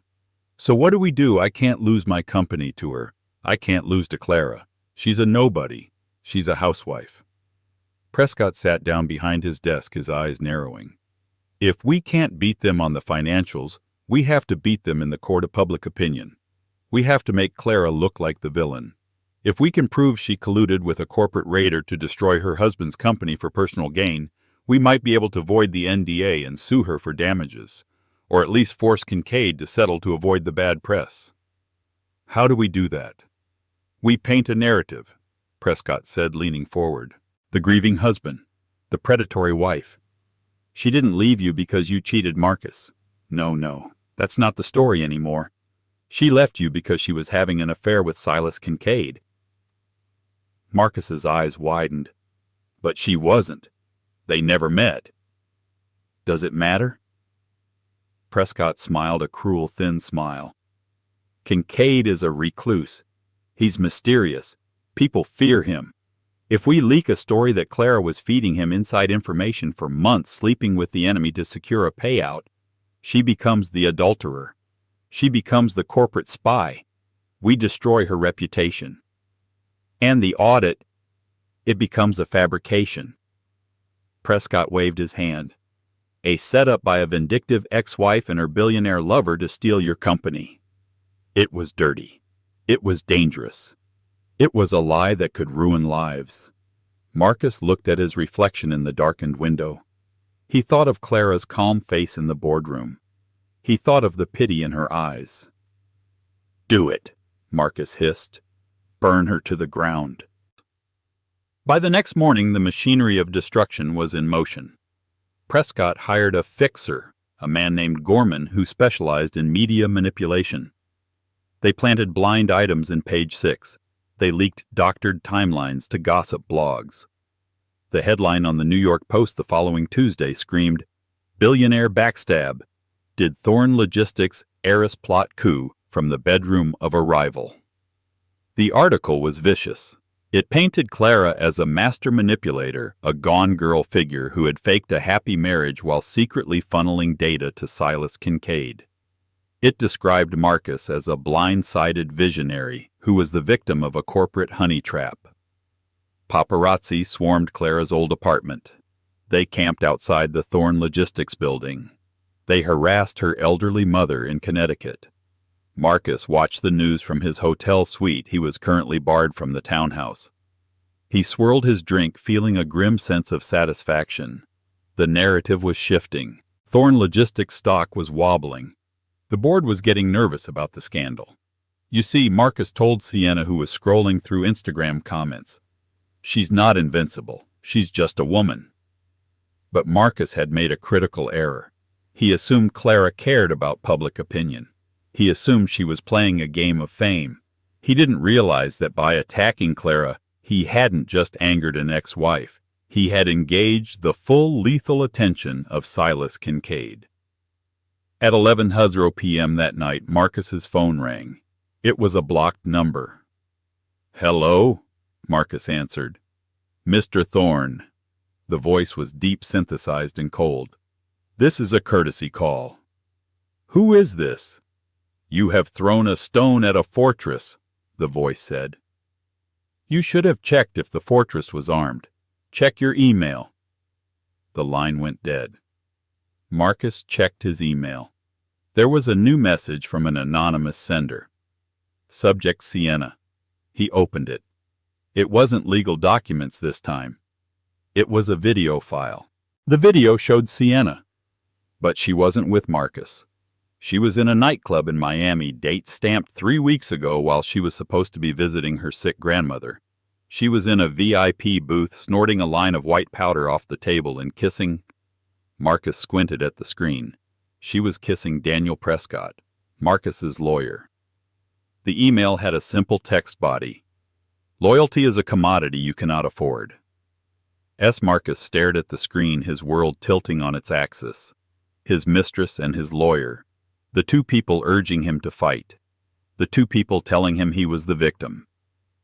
So what do we do? I can't lose my company to her. I can't lose to Clara. She's a nobody. She's a housewife. Prescott sat down behind his desk, his eyes narrowing. If we can't beat them on the financials, we have to beat them in the court of public opinion. We have to make Clara look like the villain. If we can prove she colluded with a corporate raider to destroy her husband's company for personal gain, we might be able to void the NDA and sue her for damages, or at least force Kincaid to settle to avoid the bad press. How do we do that? We paint a narrative, Prescott said, leaning forward. The grieving husband, the predatory wife. She didn't leave you because you cheated Marcus. No, that's not the story anymore. She left you because she was having an affair with Silas Kincaid. Marcus's eyes widened. But she wasn't. They never met. Does it matter? Prescott smiled a cruel, thin smile. Kincaid is a recluse. He's mysterious. People fear him. If we leak a story that Clara was feeding him inside information for months, sleeping with the enemy to secure a payout, she becomes the adulterer. She becomes the corporate spy. We destroy her reputation. And the audit, it becomes a fabrication. Prescott waved his hand. A setup by a vindictive ex-wife and her billionaire lover to steal your company. It was dirty. It was dangerous. It was a lie that could ruin lives. Marcus looked at his reflection in the darkened window. He thought of Clara's calm face in the boardroom. He thought of the pity in her eyes. Do it, Marcus hissed. Burn her to the ground. By the next morning, the machinery of destruction was in motion. Prescott hired a fixer, a man named Gorman who specialized in media manipulation. They planted blind items in Page 6. They leaked doctored timelines to gossip blogs. The headline on the New York Post the following Tuesday screamed, "Billionaire backstab. Did Thorne Logistics heiress plot coup from the bedroom of a rival?" The article was vicious. It painted Clara as a master manipulator, a gone girl figure who had faked a happy marriage while secretly funneling data to Silas Kincaid. It described Marcus as a blind-sided visionary who was the victim of a corporate honey trap. Paparazzi swarmed Clara's old apartment. They camped outside the Thorne Logistics building. They harassed her elderly mother in Connecticut. Marcus watched the news from his hotel suite. He was currently barred from the townhouse. He swirled his drink, feeling a grim sense of satisfaction. The narrative was shifting. Thorne Logistics stock was wobbling. The board was getting nervous about the scandal. You see, Marcus told Sienna, who was scrolling through Instagram comments, "She's not invincible. She's just a woman." But Marcus had made a critical error. He assumed Clara cared about public opinion. He assumed she was playing a game of fame. He didn't realize that by attacking Clara, he hadn't just angered an ex-wife. He had engaged the full lethal attention of Silas Kincaid. At 11:00 p.m. that night, Marcus's phone rang. It was a blocked number. "Hello?" Marcus answered. "Mr. Thorne." The voice was deep, synthesized, and cold. "This is a courtesy call." "Who is this?" "You have thrown a stone at a fortress," the voice said. "You should have checked if the fortress was armed. Check your email." The line went dead. Marcus checked his email. There was a new message from an anonymous sender. Subject Sienna. He opened it. It wasn't legal documents this time. It was a video file. The video showed Sienna. But she wasn't with Marcus. She was in a nightclub in Miami, date stamped 3 weeks ago, while she was supposed to be visiting her sick grandmother. She was in a VIP booth, snorting a line of white powder off the table and kissing. Marcus squinted at the screen. She was kissing Daniel Prescott, Marcus's lawyer. The email had a simple text body. "Loyalty is a commodity you cannot afford." Marcus stared at the screen, his world tilting on its axis. his mistress and his lawyer, the two people urging him to fight, the two people telling him he was the victim.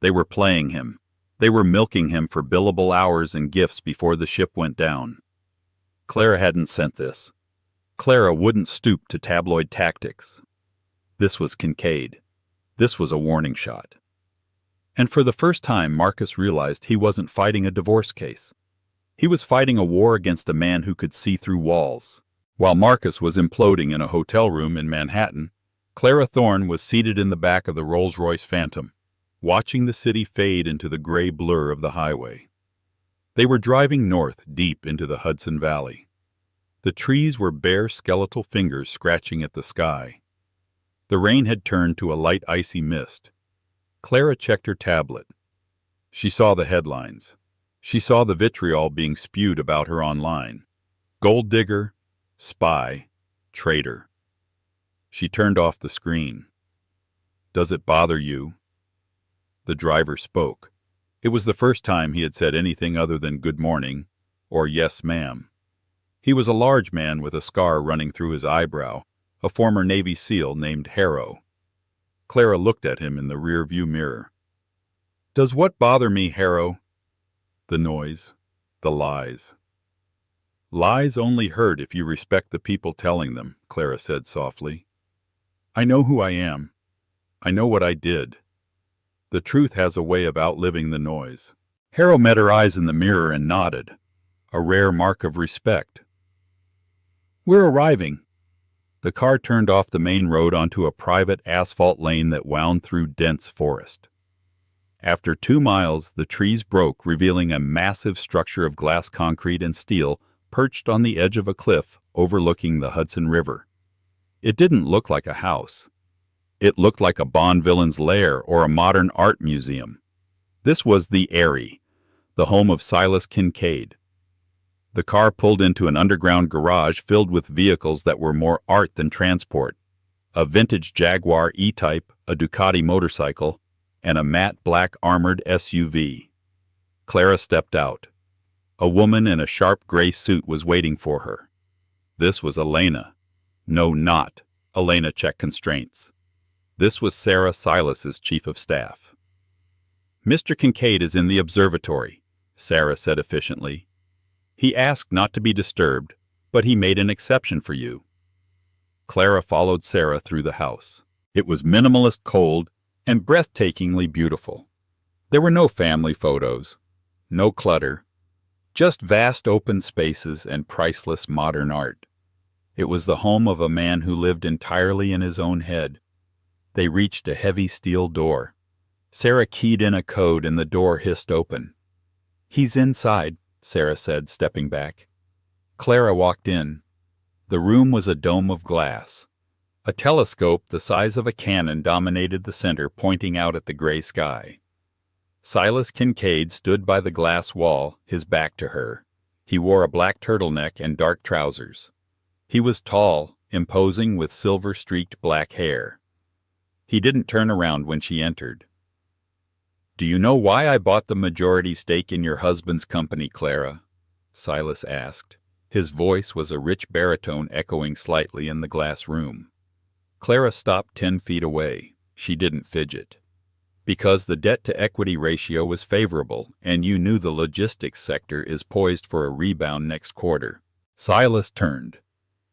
They were playing him. They were milking him for billable hours and gifts before the ship went down. Clara hadn't sent this. Clara wouldn't stoop to tabloid tactics. This was Kincaid. This was a warning shot. And for the first time, Marcus realized he wasn't fighting a divorce case. He was fighting a war against a man who could see through walls. While Marcus was imploding in a hotel room in Manhattan, Clara Thorne was seated in the back of the Rolls-Royce Phantom, watching the city fade into the gray blur of the highway. They were driving north deep into the Hudson Valley. The trees were bare skeletal fingers scratching at the sky. The rain had turned to a light icy mist. Clara checked her tablet. She saw the headlines. She saw the vitriol being spewed about her online. Gold digger, spy, traitor. She turned off the screen. "Does it bother you?" The driver spoke. It was the first time he had said anything other than good morning or yes, ma'am. He was a large man with a scar running through his eyebrow, a former Navy SEAL named Harrow. Clara looked at him in the rear-view mirror. "Does what bother me, Harrow?" "The noise, the lies." "Lies only hurt if you respect the people telling them," Clara said softly. "I know who I am. I know what I did. The truth has a way of outliving the noise." Harrow met her eyes in the mirror and nodded, a rare mark of respect. "We're arriving." The car turned off the main road onto a private asphalt lane that wound through dense forest. After 2 miles, the trees broke, revealing a massive structure of glass, concrete, and steel perched on the edge of a cliff overlooking the Hudson River. It didn't look like a house. It looked like a Bond villain's lair or a modern art museum. This was the Eyrie, the home of Silas Kincaid. The car pulled into an underground garage filled with vehicles that were more art than transport. A vintage Jaguar E-Type, a Ducati motorcycle, and a matte black armored SUV. Clara stepped out. A woman in a sharp gray suit was waiting for her. This was Elena. No, not. Elena checked constraints. This was Sarah Silas's chief of staff. "Mr. Kincaid is in the observatory," Sarah said efficiently. "He asked not to be disturbed, but he made an exception for you." Clara followed Sarah through the house. It was minimalist, cold, and breathtakingly beautiful. There were no family photos, no clutter, just vast open spaces and priceless modern art. It was the home of a man who lived entirely in his own head. They reached a heavy steel door. Sarah keyed in a code and the door hissed open. "He's inside," Sarah said, stepping back. Clara walked in. The room was a dome of glass. A telescope the size of a cannon dominated the center, pointing out at the gray sky. Silas Kincaid stood by the glass wall, his back to her. He wore a black turtleneck and dark trousers. He was tall, imposing, with silver-streaked black hair. He didn't turn around when she entered. "Do you know why I bought the majority stake in your husband's company, Clara?" Silas asked. His voice was a rich baritone echoing slightly in the glass room. Clara stopped 10 feet away. She didn't fidget. "Because the debt-to-equity ratio was favorable, and you knew the logistics sector is poised for a rebound next quarter." Silas turned.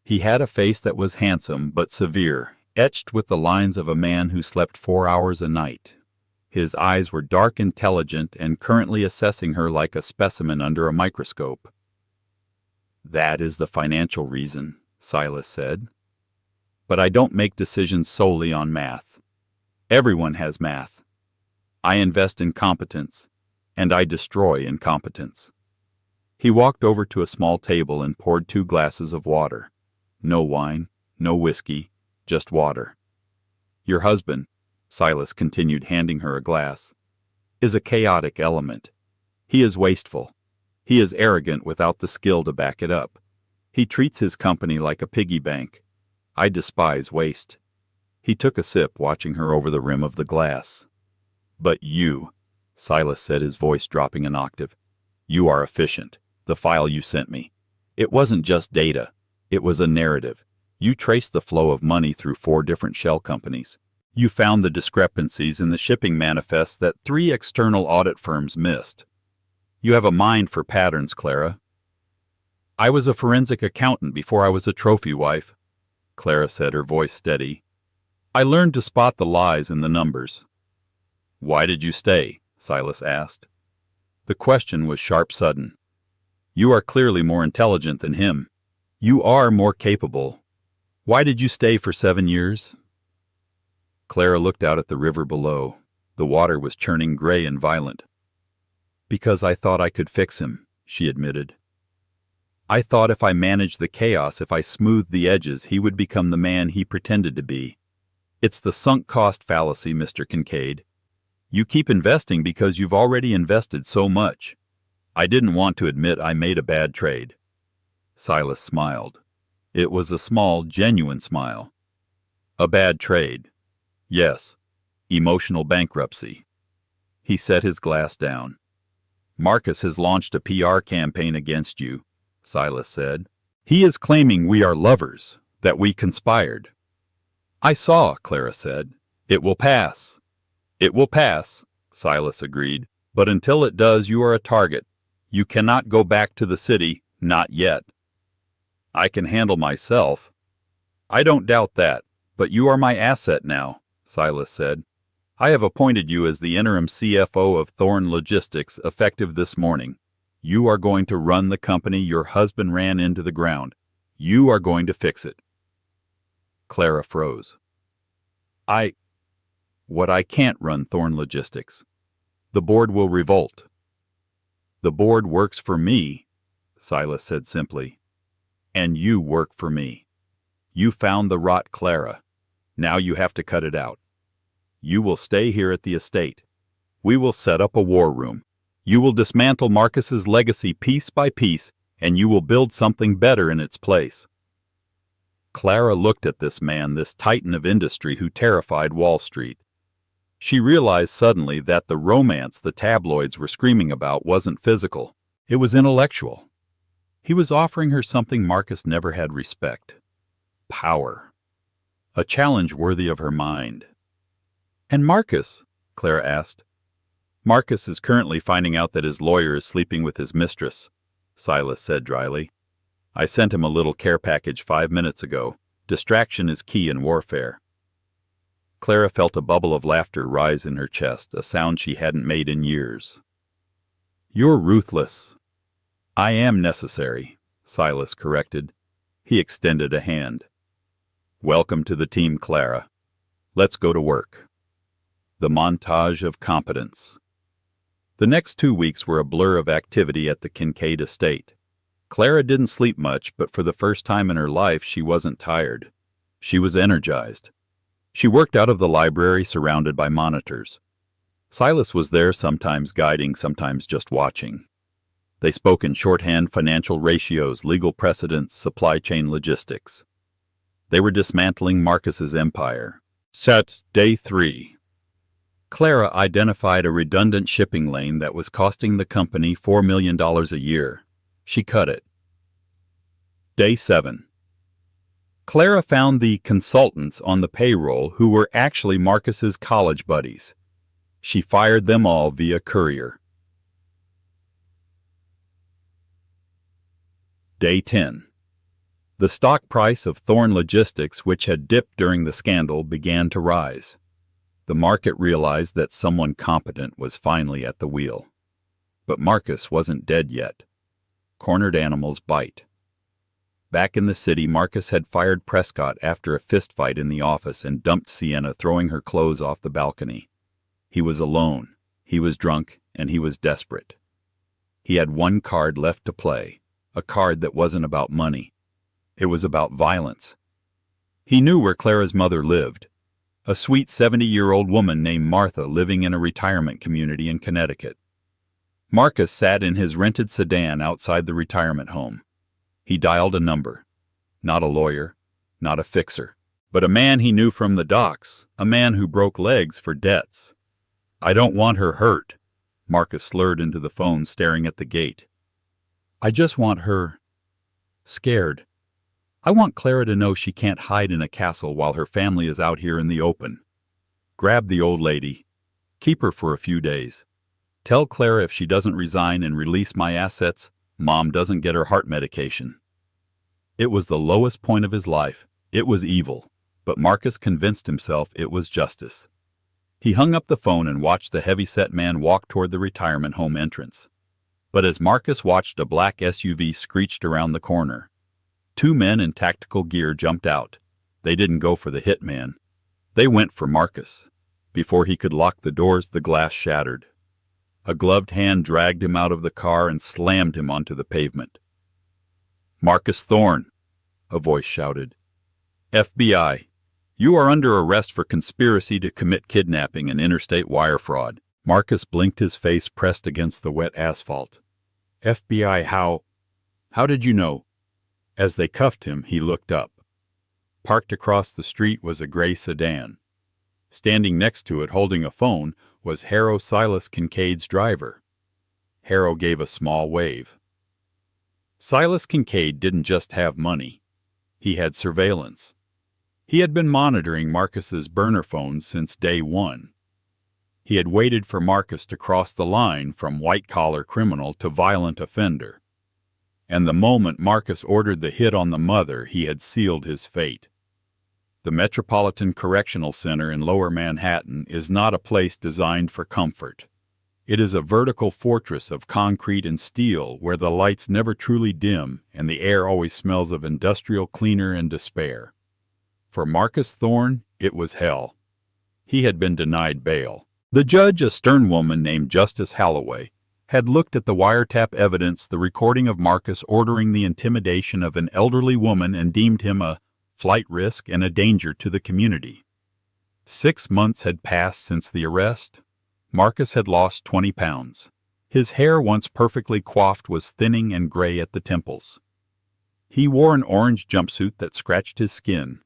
He had a face that was handsome but severe, etched with the lines of a man who slept 4 hours a night. His eyes were dark, intelligent, and currently assessing her like a specimen under a microscope. "That is the financial reason," Silas said. "But I don't make decisions solely on math. Everyone has math. I invest in competence, and I destroy incompetence." He walked over to a small table and poured 2 glasses of water. No wine, no whiskey, just water. "Your husband," Silas continued, handing her a glass, "is a chaotic element. He is wasteful. He is arrogant without the skill to back it up. He treats his company like a piggy bank. I despise waste." He took a sip, watching her over the rim of the glass. "But you," Silas said, his voice dropping an octave, "you are efficient. The file you sent me. It wasn't just data. It was a narrative. You traced the flow of money through 4 different shell companies. You found the discrepancies in the shipping manifests that 3 external audit firms missed. You have a mind for patterns, Clara. I was a forensic accountant before I was a trophy wife, Clara said, her voice steady. I learned to spot the lies in the numbers. Why did you stay? Silas asked. The question was sharp sudden. You are clearly more intelligent than him. You are more capable. Why did you stay for 7 years? Clara looked out at the river below. The water was churning gray and violent. Because I thought I could fix him, she admitted. I thought if I managed the chaos, if I smoothed the edges, he would become the man he pretended to be. It's the sunk cost fallacy, Mr. Kincaid. You keep investing because you've already invested so much. I didn't want to admit I made a bad trade. Silas smiled. It was a small, genuine smile. A bad trade. Yes. Emotional bankruptcy. He set his glass down. Marcus has launched a PR campaign against you, Silas said. He is claiming we are lovers, that we conspired. I saw, Clara said. It will pass. It will pass, Silas agreed. But until it does, you are a target. You cannot go back to the city, not yet. I can handle myself. I don't doubt that, but you are my asset now, Silas said. I have appointed you as the interim CFO of Thorne Logistics effective this morning. You are going to run the company your husband ran into the ground. You are going to fix it. Clara froze. I can't run Thorne Logistics. The board will revolt. The board works for me, Silas said simply. And you work for me. You found the rot, Clara. Now you have to cut it out. You will stay here at the estate. We will set up a war room. You will dismantle Marcus's legacy piece by piece, and you will build something better in its place. Clara looked at this man, this titan of industry who terrified Wall Street. She realized suddenly that the romance the tabloids were screaming about wasn't physical. It was intellectual. He was offering her something Marcus never had: respect. Power. A challenge worthy of her mind. And Marcus? Clara asked. Marcus is currently finding out that his lawyer is sleeping with his mistress, Silas said dryly. I sent him a little care package 5 minutes ago. Distraction is key in warfare. Clara felt a bubble of laughter rise in her chest, a sound she hadn't made in years. You're ruthless. I am necessary, Silas corrected. He extended a hand. Welcome to the team, Clara. Let's go to work. The montage of competence. The next 2 weeks were a blur of activity at the Kincaid estate. Clara didn't sleep much, but for the first time in her life she wasn't tired. She was energized. She worked out of the library surrounded by monitors. Silas was there, sometimes guiding, sometimes just watching. They spoke in shorthand: financial ratios, legal precedents, supply chain logistics. They were dismantling Marcus's empire. Set day 3. Clara identified a redundant shipping lane that was costing the company $4 million a year. She cut it. Day 7. Clara found the consultants on the payroll who were actually Marcus's college buddies. She fired them all via courier. Day 10. The stock price of Thorne Logistics, which had dipped during the scandal, began to rise. The market realized that someone competent was finally at the wheel. But Marcus wasn't dead yet. Cornered animals bite. Back in the city, Marcus had fired Prescott after a fistfight in the office and dumped Sienna, throwing her clothes off the balcony. He was alone, he was drunk, and he was desperate. He had one card left to play, a card that wasn't about money. It was about violence. He knew where Clara's mother lived, a sweet 70-year-old woman named Martha living in a retirement community in Connecticut. Marcus sat in his rented sedan outside the retirement home. He dialed a number. Not a lawyer, not a fixer, but a man he knew from the docks, a man who broke legs for debts. I don't want her hurt, Marcus slurred into the phone, staring at the gate. I just want her scared. I want Clara to know she can't hide in a castle while her family is out here in the open. Grab the old lady. Keep her for a few days. Tell Clara if she doesn't resign and release my assets, Mom doesn't get her heart medication." It was the lowest point of his life. It was evil, but Marcus convinced himself it was justice. He hung up the phone and watched the heavy-set man walk toward the retirement home entrance. But as Marcus watched, a black SUV screeched around the corner. Two men in tactical gear jumped out. They didn't go for the hitman. They went for Marcus. Before he could lock the doors, the glass shattered. A gloved hand dragged him out of the car and slammed him onto the pavement. "Marcus Thorne," a voice shouted. "FBI, you are under arrest for conspiracy to commit kidnapping and interstate wire fraud." Marcus blinked, his face pressed against the wet asphalt. "FBI, how did you know?" As they cuffed him, he looked up. Parked across the street was a gray sedan. Standing next to it, holding a phone, was Harrow Silas Kincaid's driver. Harrow gave a small wave. Silas Kincaid didn't just have money. He had surveillance. He had been monitoring Marcus's burner phones since day one. He had waited for Marcus to cross the line from white-collar criminal to violent offender. And the moment Marcus ordered the hit on the mother, he had sealed his fate. The Metropolitan Correctional Center in Lower Manhattan is not a place designed for comfort. It is a vertical fortress of concrete and steel where the lights never truly dim and the air always smells of industrial cleaner and despair. For Marcus Thorne, it was hell. He had been denied bail. The judge, a stern woman named Justice Holloway, had looked at the wiretap evidence, the recording of Marcus ordering the intimidation of an elderly woman, and deemed him a flight risk and a danger to the community. 6 months had passed since the arrest. Marcus had lost 20 pounds. His hair, once perfectly coiffed, was thinning and gray at the temples. He wore an orange jumpsuit that scratched his skin.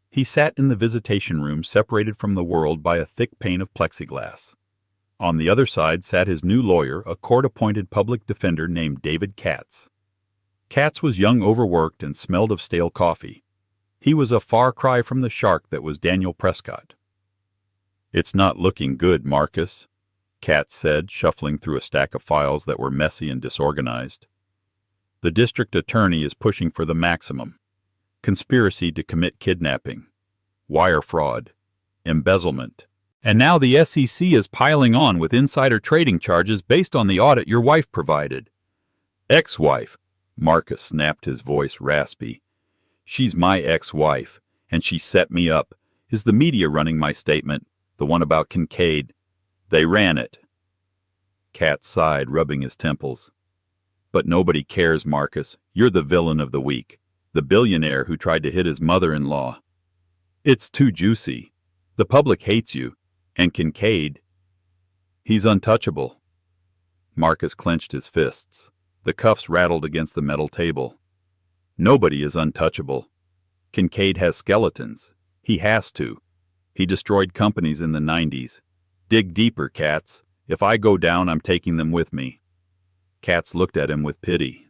He sat in the visitation room, separated from the world by a thick pane of plexiglass. On the other side sat his new lawyer, a court-appointed public defender named David Katz. Katz was young, overworked, and smelled of stale coffee. He was a far cry from the shark that was Daniel Prescott. "It's not looking good, Marcus," Katz said, shuffling through a stack of files that were messy and disorganized. "The district attorney is pushing for the maximum: conspiracy to commit kidnapping, wire fraud, embezzlement. And now the SEC is piling on with insider trading charges based on the audit your wife provided." "Ex-wife," Marcus snapped, his voice raspy. "She's my ex-wife, and she set me up. Is the media running my statement, the one about Kincaid? They ran it." Katz sighed, rubbing his temples. "But nobody cares, Marcus. You're the villain of the week, the billionaire who tried to hit his mother-in-law. It's too juicy. The public hates you. And Kincaid, he's untouchable." Marcus clenched his fists. The cuffs rattled against the metal table. "Nobody is untouchable. Kincaid has skeletons. He has to. He destroyed companies in the 90s. Dig deeper, Katz. If I go down, I'm taking them with me." Katz looked at him with pity.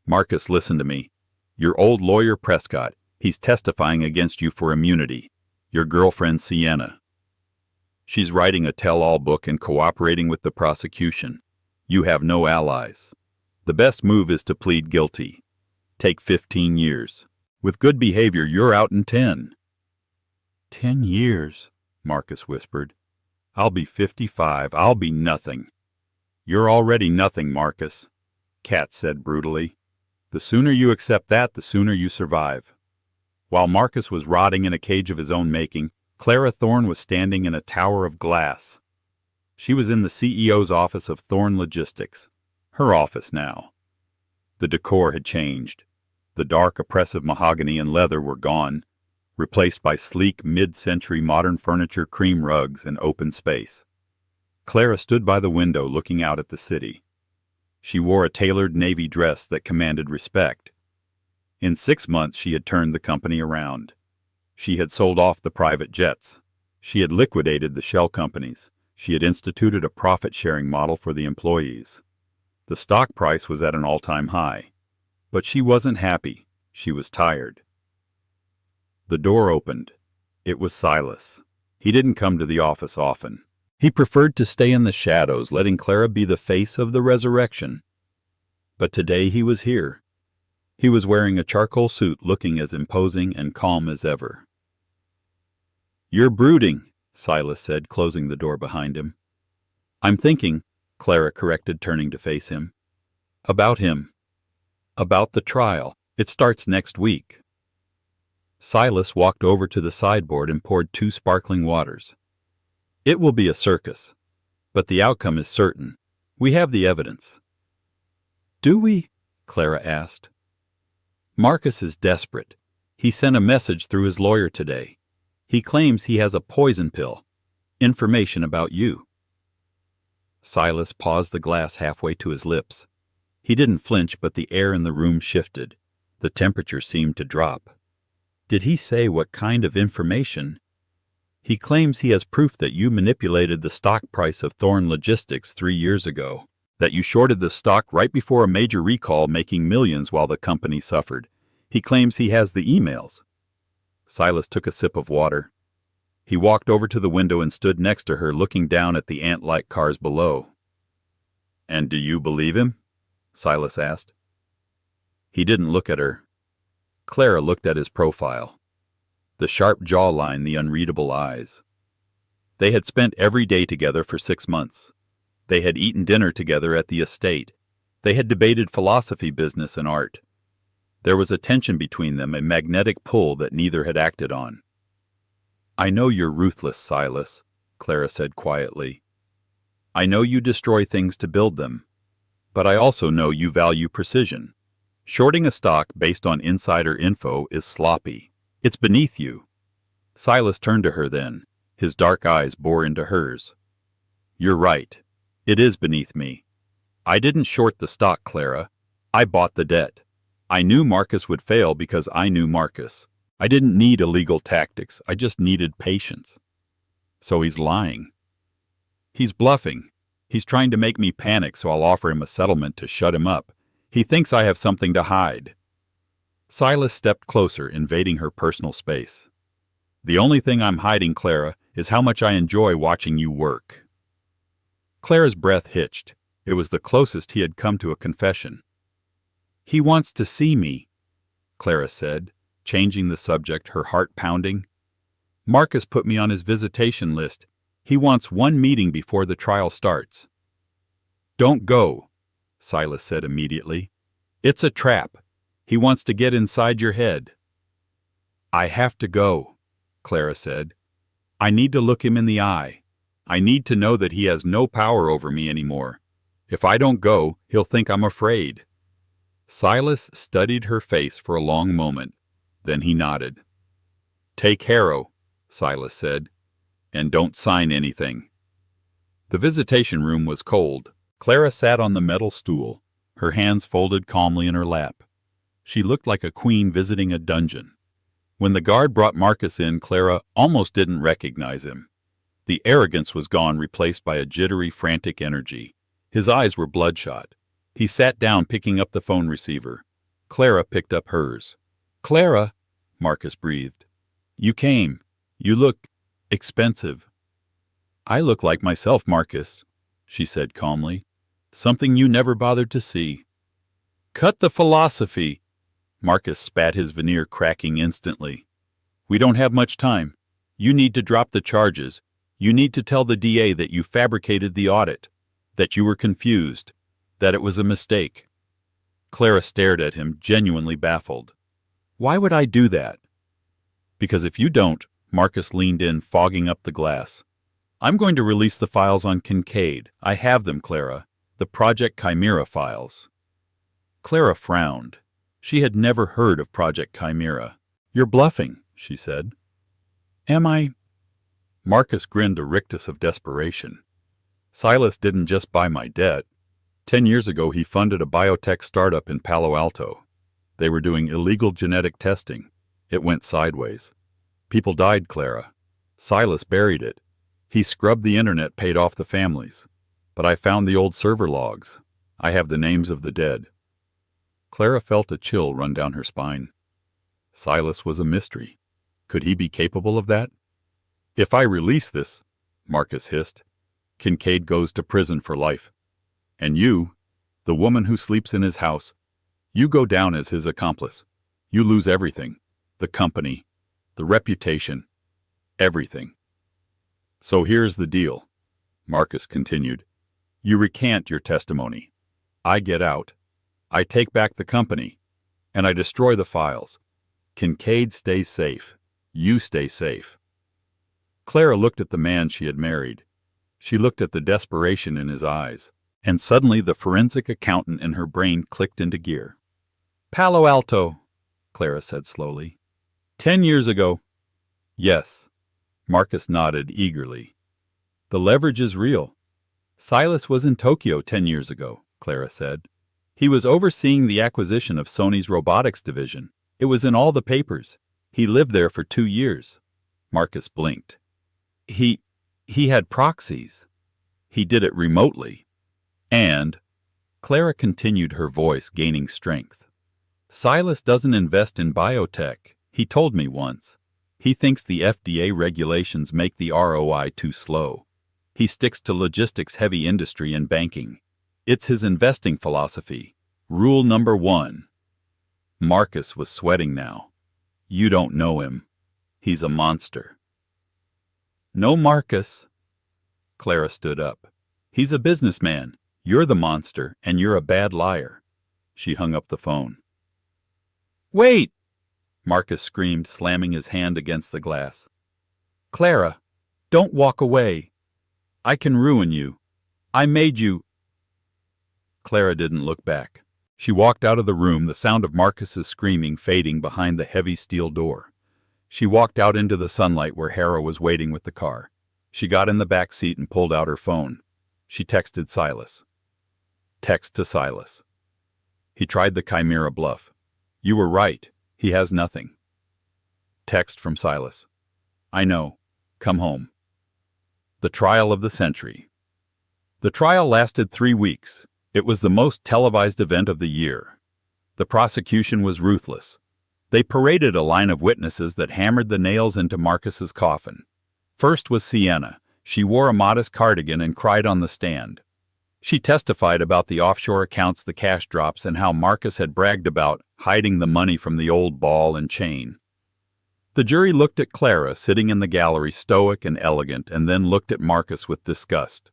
"Marcus, listen to me. Your old lawyer Prescott, he's testifying against you for immunity. Your girlfriend Sienna. She's writing a tell-all book and cooperating with the prosecution. You have no allies. The best move is to plead guilty. Take 15 years. With good behavior, you're out in 10. 10 years, Marcus whispered. I'll be 55. I'll be nothing. You're already nothing, Marcus, Katz said brutally. The sooner you accept that, the sooner you survive. While Marcus was rotting in a cage of his own making, Clara Thorne was standing in a tower of glass. She was in the CEO's office of Thorne Logistics, her office now. The decor had changed. The dark, oppressive mahogany and leather were gone, replaced by sleek, mid-century modern furniture, cream rugs, and open space. Clara stood by the window looking out at the city. She wore a tailored navy dress that commanded respect. In 6 months she had turned the company around. She had sold off the private jets. She had liquidated the shell companies. She had instituted a profit-sharing model for the employees. The stock price was at an all-time high. But she wasn't happy. She was tired. The door opened. It was Silas. He didn't come to the office often. He preferred to stay in the shadows, letting Clara be the face of the resurrection. But today he was here. He was wearing a charcoal suit, looking as imposing and calm as ever. "You're brooding," Silas said, closing the door behind him. "I'm thinking," Clara corrected, turning to face him. "About him. About the trial. It starts next week." Silas walked over to the sideboard and poured 2 sparkling waters. "It will be a circus, but the outcome is certain. We have the evidence." "Do we?" Clara asked. "Marcus is desperate. He sent a message through his lawyer today. He claims he has a poison pill. Information about you." Silas paused the glass halfway to his lips. He didn't flinch, but the air in the room shifted. The temperature seemed to drop. Did he say what kind of information? "He claims he has proof that you manipulated the stock price of Thorne Logistics 3 years ago, that you shorted the stock right before a major recall, making millions while the company suffered. He claims he has the emails." Silas took a sip of water. He walked over to the window and stood next to her, looking down at the ant-like cars below. "And do you believe him?" Silas asked. He didn't look at her. Clara looked at his profile. The sharp jawline, the unreadable eyes. They had spent every day together for 6 months. They had eaten dinner together at the estate. They had debated philosophy, business, and art. There was a tension between them, a magnetic pull that neither had acted on. "I know you're ruthless, Silas," Clara said quietly. "I know you destroy things to build them. But I also know you value precision. Shorting a stock based on insider info is sloppy. It's beneath you." Silas turned to her then. His dark eyes bore into hers. "You're right. It is beneath me. I didn't short the stock, Clara. I bought the debt. I knew Marcus would fail because I knew Marcus. I didn't need illegal tactics. I just needed patience." "So he's lying." "He's bluffing. He's trying to make me panic, so I'll offer him a settlement to shut him up. He thinks I have something to hide." Silas stepped closer, invading her personal space. "The only thing I'm hiding, Clara, is how much I enjoy watching you work." Clara's breath hitched. It was the closest he had come to a confession. "He wants to see me," Clara said, changing the subject, her heart pounding. "Marcus put me on his visitation list. He wants 1 meeting before the trial starts." "Don't go," Silas said immediately. "It's a trap. He wants to get inside your head." "I have to go," Clara said. "I need to look him in the eye. I need to know that he has no power over me anymore. If I don't go, he'll think I'm afraid." Silas studied her face for a long moment. Then he nodded. "Take Harrow," Silas said, "and don't sign anything." The visitation room was cold. Clara sat on the metal stool, her hands folded calmly in her lap. She looked like a queen visiting a dungeon. When the guard brought Marcus in, Clara almost didn't recognize him. The arrogance was gone, replaced by a jittery, frantic energy. His eyes were bloodshot. He sat down, picking up the phone receiver. Clara picked up hers. "Clara," Marcus breathed. "You came. You look expensive." "I look like myself, Marcus," she said calmly. "Something you never bothered to see." "Cut the philosophy!" Marcus spat, his veneer cracking instantly. "We don't have much time. You need to drop the charges. You need to tell the DA that you fabricated the audit, that you were confused, that it was a mistake." Clara stared at him, genuinely baffled. "Why would I do that?" "Because if you don't," Marcus leaned in, fogging up the glass, "I'm going to release the files on Kincaid. I have them, Clara. The Project Chimera files." Clara frowned. She had never heard of Project Chimera. "You're bluffing," she said. "Am I?" Marcus grinned, a rictus of desperation. "Silas didn't just buy my debt. 10 years ago he funded a biotech startup in Palo Alto. They were doing illegal genetic testing. It went sideways. People died, Clara. Silas buried it. He scrubbed the internet, paid off the families. But I found the old server logs. I have the names of the dead." Clara felt a chill run down her spine. Silas was a mystery. Could he be capable of that? "If I release this," Marcus hissed, "Kincaid goes to prison for life. And you, the woman who sleeps in his house, you go down as his accomplice. You lose everything. The company, the reputation, everything." "So here's the deal," Marcus continued. "You recant your testimony. I get out. I take back the company. And I destroy the files. Kincaid stays safe. You stay safe." Clara looked at the man she had married. She looked at the desperation in his eyes. And suddenly the forensic accountant in her brain clicked into gear. "Palo Alto," Clara said slowly. 10 years ago." "Yes." Marcus nodded eagerly. "The leverage is real. Silas was in Tokyo 10 years ago," Clara said. "He was overseeing the acquisition of Sony's robotics division. It was in all the papers. He lived there for 2 years. Marcus blinked. He had proxies. He did it remotely. And," Clara continued, her voice gaining strength, "Silas doesn't invest in biotech. He told me once. He thinks the FDA regulations make the ROI too slow. He sticks to logistics-heavy industry and banking. It's his investing philosophy. Rule number 1. Marcus was sweating now. "You don't know him. He's a monster." "No, Marcus." Clara stood up. "He's a businessman. You're the monster, and you're a bad liar." She hung up the phone. "Wait!" Marcus screamed, slamming his hand against the glass. "Clara, don't walk away. I can ruin you. I made you." Clara didn't look back. She walked out of the room, the sound of Marcus's screaming fading behind the heavy steel door. She walked out into the sunlight where Hera was waiting with the car. She got in the back seat and pulled out her phone. She texted Silas. Text to Silas. He tried the Chimera bluff. "You were right. He has nothing." Text from Silas. "I know. Come home." The trial of the century. The trial lasted 3 weeks. It was the most televised event of the year. The prosecution was ruthless. They paraded a line of witnesses that hammered the nails into Marcus's coffin. First was Sienna. She wore a modest cardigan and cried on the stand. She testified about the offshore accounts, the cash drops, and how Marcus had bragged about hiding the money from the old ball and chain. The jury looked at Clara, sitting in the gallery, stoic and elegant, and then looked at Marcus with disgust.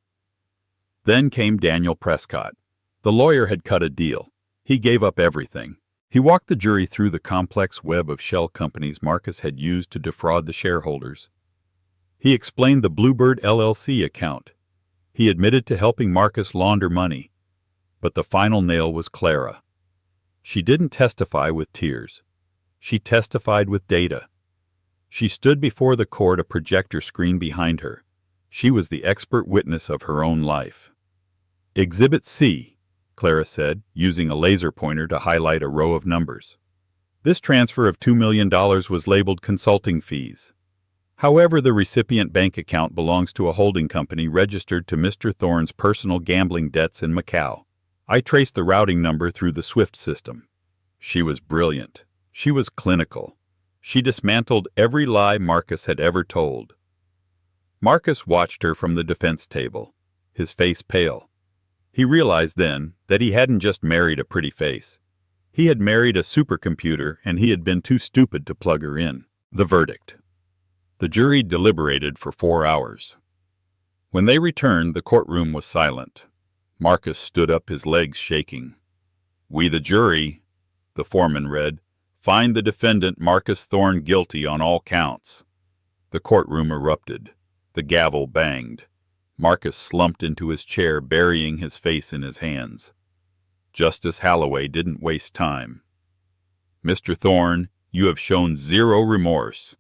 Then came Daniel Prescott. The lawyer had cut a deal. He gave up everything. He walked the jury through the complex web of shell companies Marcus had used to defraud the shareholders. He explained the Bluebird LLC account. He admitted to helping Marcus launder money. But the final nail was Clara. She didn't testify with tears. She testified with data. She stood before the court, a projector screen behind her. She was the expert witness of her own life. "Exhibit C," Clara said, using a laser pointer to highlight a row of numbers. "This transfer of $2 million was labeled consulting fees. However, the recipient bank account belongs to a holding company registered to Mr. Thorne's personal gambling debts in Macau. I traced the routing number through the SWIFT system." She was brilliant. She was clinical. She dismantled every lie Marcus had ever told. Marcus watched her from the defense table, his face pale. He realized then that he hadn't just married a pretty face. He had married a supercomputer, and he had been too stupid to plug her in. The verdict. The jury deliberated for 4 hours. When they returned, the courtroom was silent. Marcus stood up, his legs shaking. "We, the jury," the foreman read, "find the defendant Marcus Thorne guilty on all counts." The courtroom erupted. The gavel banged. Marcus slumped into his chair, burying his face in his hands. Justice Holloway didn't waste time. "Mr. Thorne, you have shown zero remorse.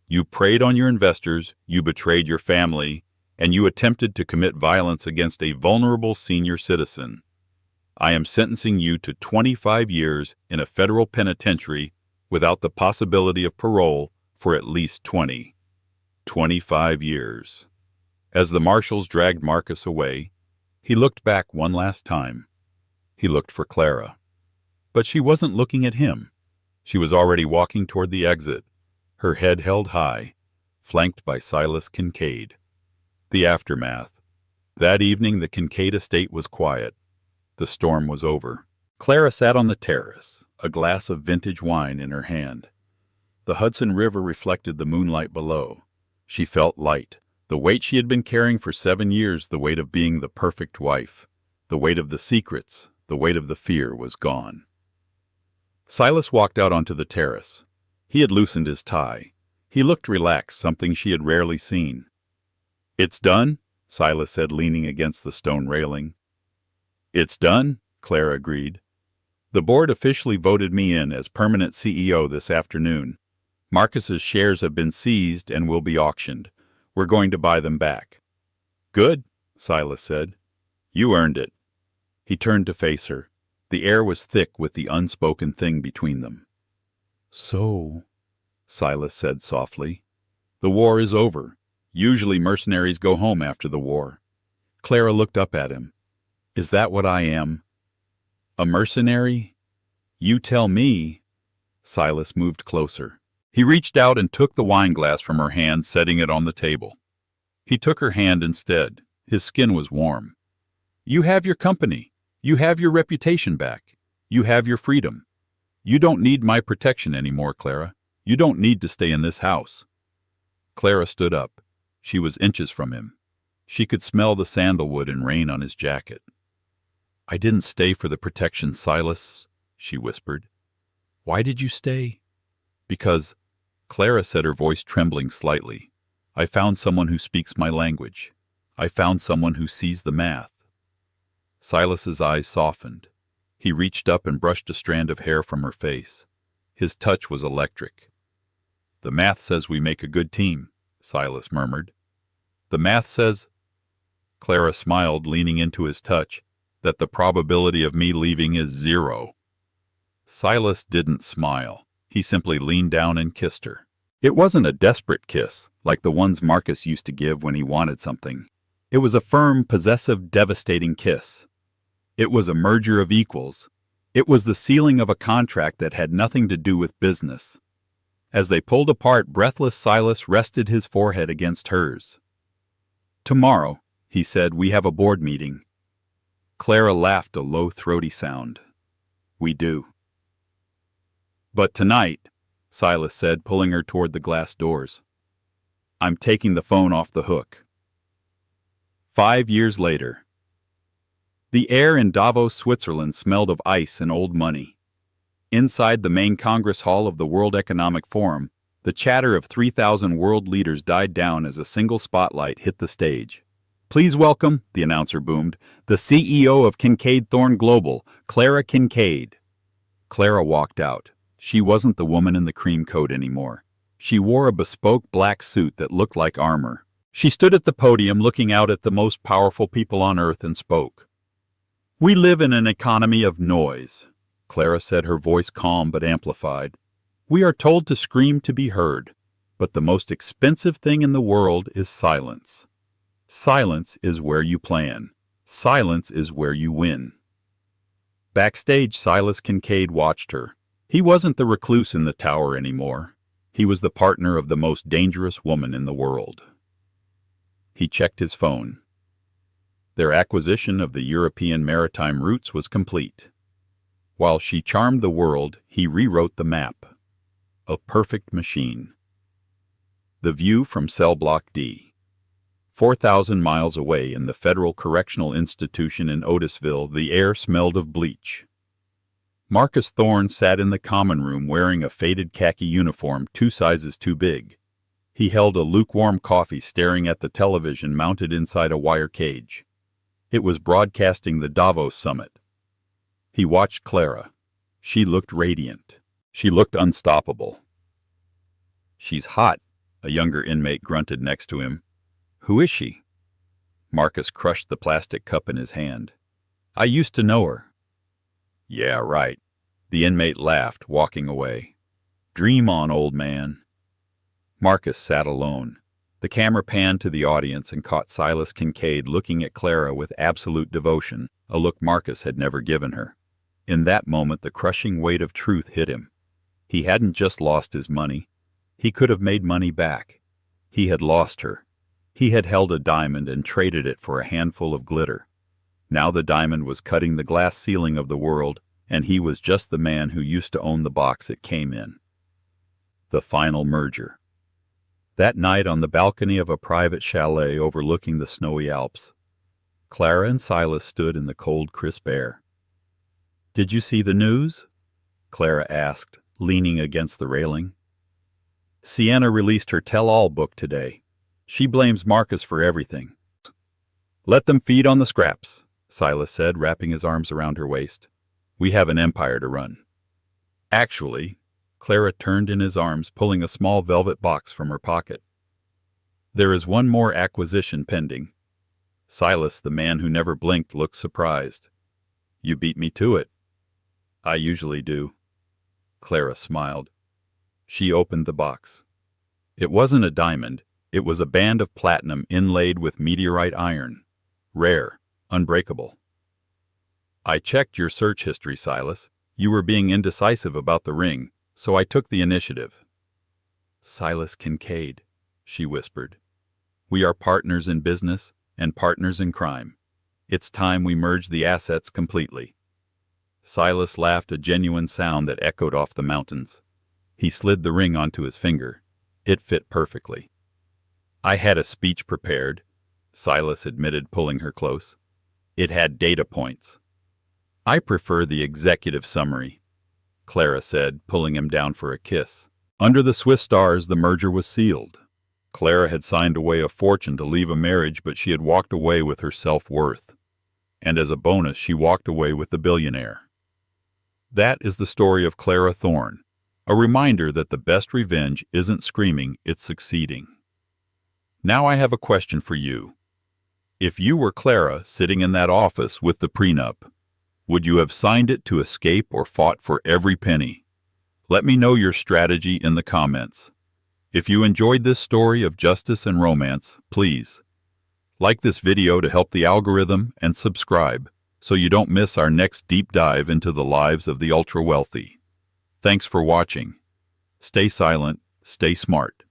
You preyed on your investors, you betrayed your family, and you attempted to commit violence against a vulnerable senior citizen. I am sentencing you to 25 years in a federal penitentiary without the possibility of parole for at least 20. 25 years. As the marshals dragged Marcus away, he looked back one last time. He looked for Clara. But she wasn't looking at him. She was already walking toward the exit, her head held high, flanked by Silas Kincaid. The aftermath. That evening the Kincaid estate was quiet. The storm was over. Clara sat on the terrace, a glass of vintage wine in her hand. The Hudson River reflected the moonlight below. She felt light, the weight she had been carrying for 7 years, the weight of being the perfect wife. The weight of the secrets, the weight of the fear was gone. Silas walked out onto the terrace. He had loosened his tie. He looked relaxed, something she had rarely seen. "It's done?" Silas said, leaning against the stone railing. "It's done," Clara agreed. "The board officially voted me in as permanent CEO this afternoon. Marcus's shares have been seized and will be auctioned. We're going to buy them back." "Good," Silas said. "You earned it." He turned to face her. The air was thick with the unspoken thing between them. "So," Silas said softly, "the war is over. Usually mercenaries go home after the war." Clara looked up at him. "Is that what I am? A mercenary? You tell me." Silas moved closer. He reached out and took the wine glass from her hand, setting it on the table. He took her hand instead. His skin was warm. "You have your company. You have your reputation back. You have your freedom. You don't need my protection anymore, Clara. You don't need to stay in this house." Clara stood up. She was inches from him. She could smell the sandalwood and rain on his jacket. "I didn't stay for the protection, Silas," she whispered. "Why did you stay?" "Because," Clara said, her voice trembling slightly, "I found someone who speaks my language. I found someone who sees the math." Silas's eyes softened. He reached up and brushed a strand of hair from her face. His touch was electric. "The math says we make a good team," Silas murmured. "The math says—" Clara smiled, leaning into his touch, "that the probability of me leaving is 0. Silas didn't smile. He simply leaned down and kissed her. It wasn't a desperate kiss, like the ones Marcus used to give when he wanted something. It was a firm, possessive, devastating kiss. It was a merger of equals. It was the sealing of a contract that had nothing to do with business. As they pulled apart, breathless Silas rested his forehead against hers. "Tomorrow," he said, "we have a board meeting." Clara laughed, a low, throaty sound. "We do." "But tonight," Silas said, pulling her toward the glass doors, "I'm taking the phone off the hook." 5 years later. The air in Davos, Switzerland smelled of ice and old money. Inside the main Congress Hall of the World Economic Forum, the chatter of 3,000 world leaders died down as a single spotlight hit the stage. "Please welcome," the announcer boomed, "the CEO of Kincaid Thorne Global, Clara Kincaid." Clara walked out. She wasn't the woman in the cream coat anymore. She wore a bespoke black suit that looked like armor. She stood at the podium looking out at the most powerful people on earth and spoke. "We live in an economy of noise," Clara said, her voice calm but amplified. "We are told to scream to be heard, but the most expensive thing in the world is silence. Silence is where you plan. Silence is where you win." Backstage, Silas Kincaid watched her. He wasn't the recluse in the tower anymore. He was the partner of the most dangerous woman in the world. He checked his phone. Their acquisition of the European maritime routes was complete. While she charmed the world, he rewrote the map. A perfect machine. The view from Cell Block D. 4,000 miles away in the Federal Correctional Institution in Otisville, the air smelled of bleach. Marcus Thorne sat in the common room wearing a faded khaki uniform 2 sizes too big. He held a lukewarm coffee, staring at the television mounted inside a wire cage. It was broadcasting the Davos summit. He watched Clara. She looked radiant. She looked unstoppable. "She's hot," a younger inmate grunted next to him. "Who is she?" Marcus crushed the plastic cup in his hand. "I used to know her." "Yeah, right." The inmate laughed, walking away. "Dream on, old man." Marcus sat alone. The camera panned to the audience and caught Silas Kincaid looking at Clara with absolute devotion, a look Marcus had never given her. In that moment, the crushing weight of truth hit him. He hadn't just lost his money. He could have made money back. He had lost her. He had held a diamond and traded it for a handful of glitter. Now the diamond was cutting the glass ceiling of the world, and he was just the man who used to own the box it came in. The final merger. That night on the balcony of a private chalet overlooking the snowy Alps, Clara and Silas stood in the cold, crisp air. "Did you see the news?" Clara asked, leaning against the railing. "Sienna released her tell-all book today. She blames Marcus for everything." "Let them feed on the scraps," Silas said, wrapping his arms around her waist. "We have an empire to run." "Actually," Clara turned in his arms, pulling a small velvet box from her pocket, "there is one more acquisition pending." Silas, the man who never blinked, looked surprised. "You beat me to it." "I usually do." Clara smiled. She opened the box. It wasn't a diamond. It was a band of platinum inlaid with meteorite iron. Rare, unbreakable. "I checked your search history, Silas. You were being indecisive about the ring, so I took the initiative." "Silas Kincaid," she whispered. "We are partners in business and partners in crime. It's time we merge the assets completely." Silas laughed, a genuine sound that echoed off the mountains. He slid the ring onto his finger. It fit perfectly. "I had a speech prepared," Silas admitted, pulling her close. "It had data points." "I prefer the executive summary," Clara said, pulling him down for a kiss. Under the Swiss stars, the merger was sealed. Clara had signed away a fortune to leave a marriage, but she had walked away with her self-worth. And as a bonus, she walked away with the billionaire. That is the story of Clara Thorne, a reminder that the best revenge isn't screaming, it's succeeding. Now I have a question for you. If you were Clara sitting in that office with the prenup, would you have signed it to escape or fought for every penny? Let me know your strategy in the comments. If you enjoyed this story of justice and romance, please like this video to help the algorithm and subscribe so you don't miss our next deep dive into the lives of the ultra-wealthy. Thanks for watching. Stay silent, stay smart.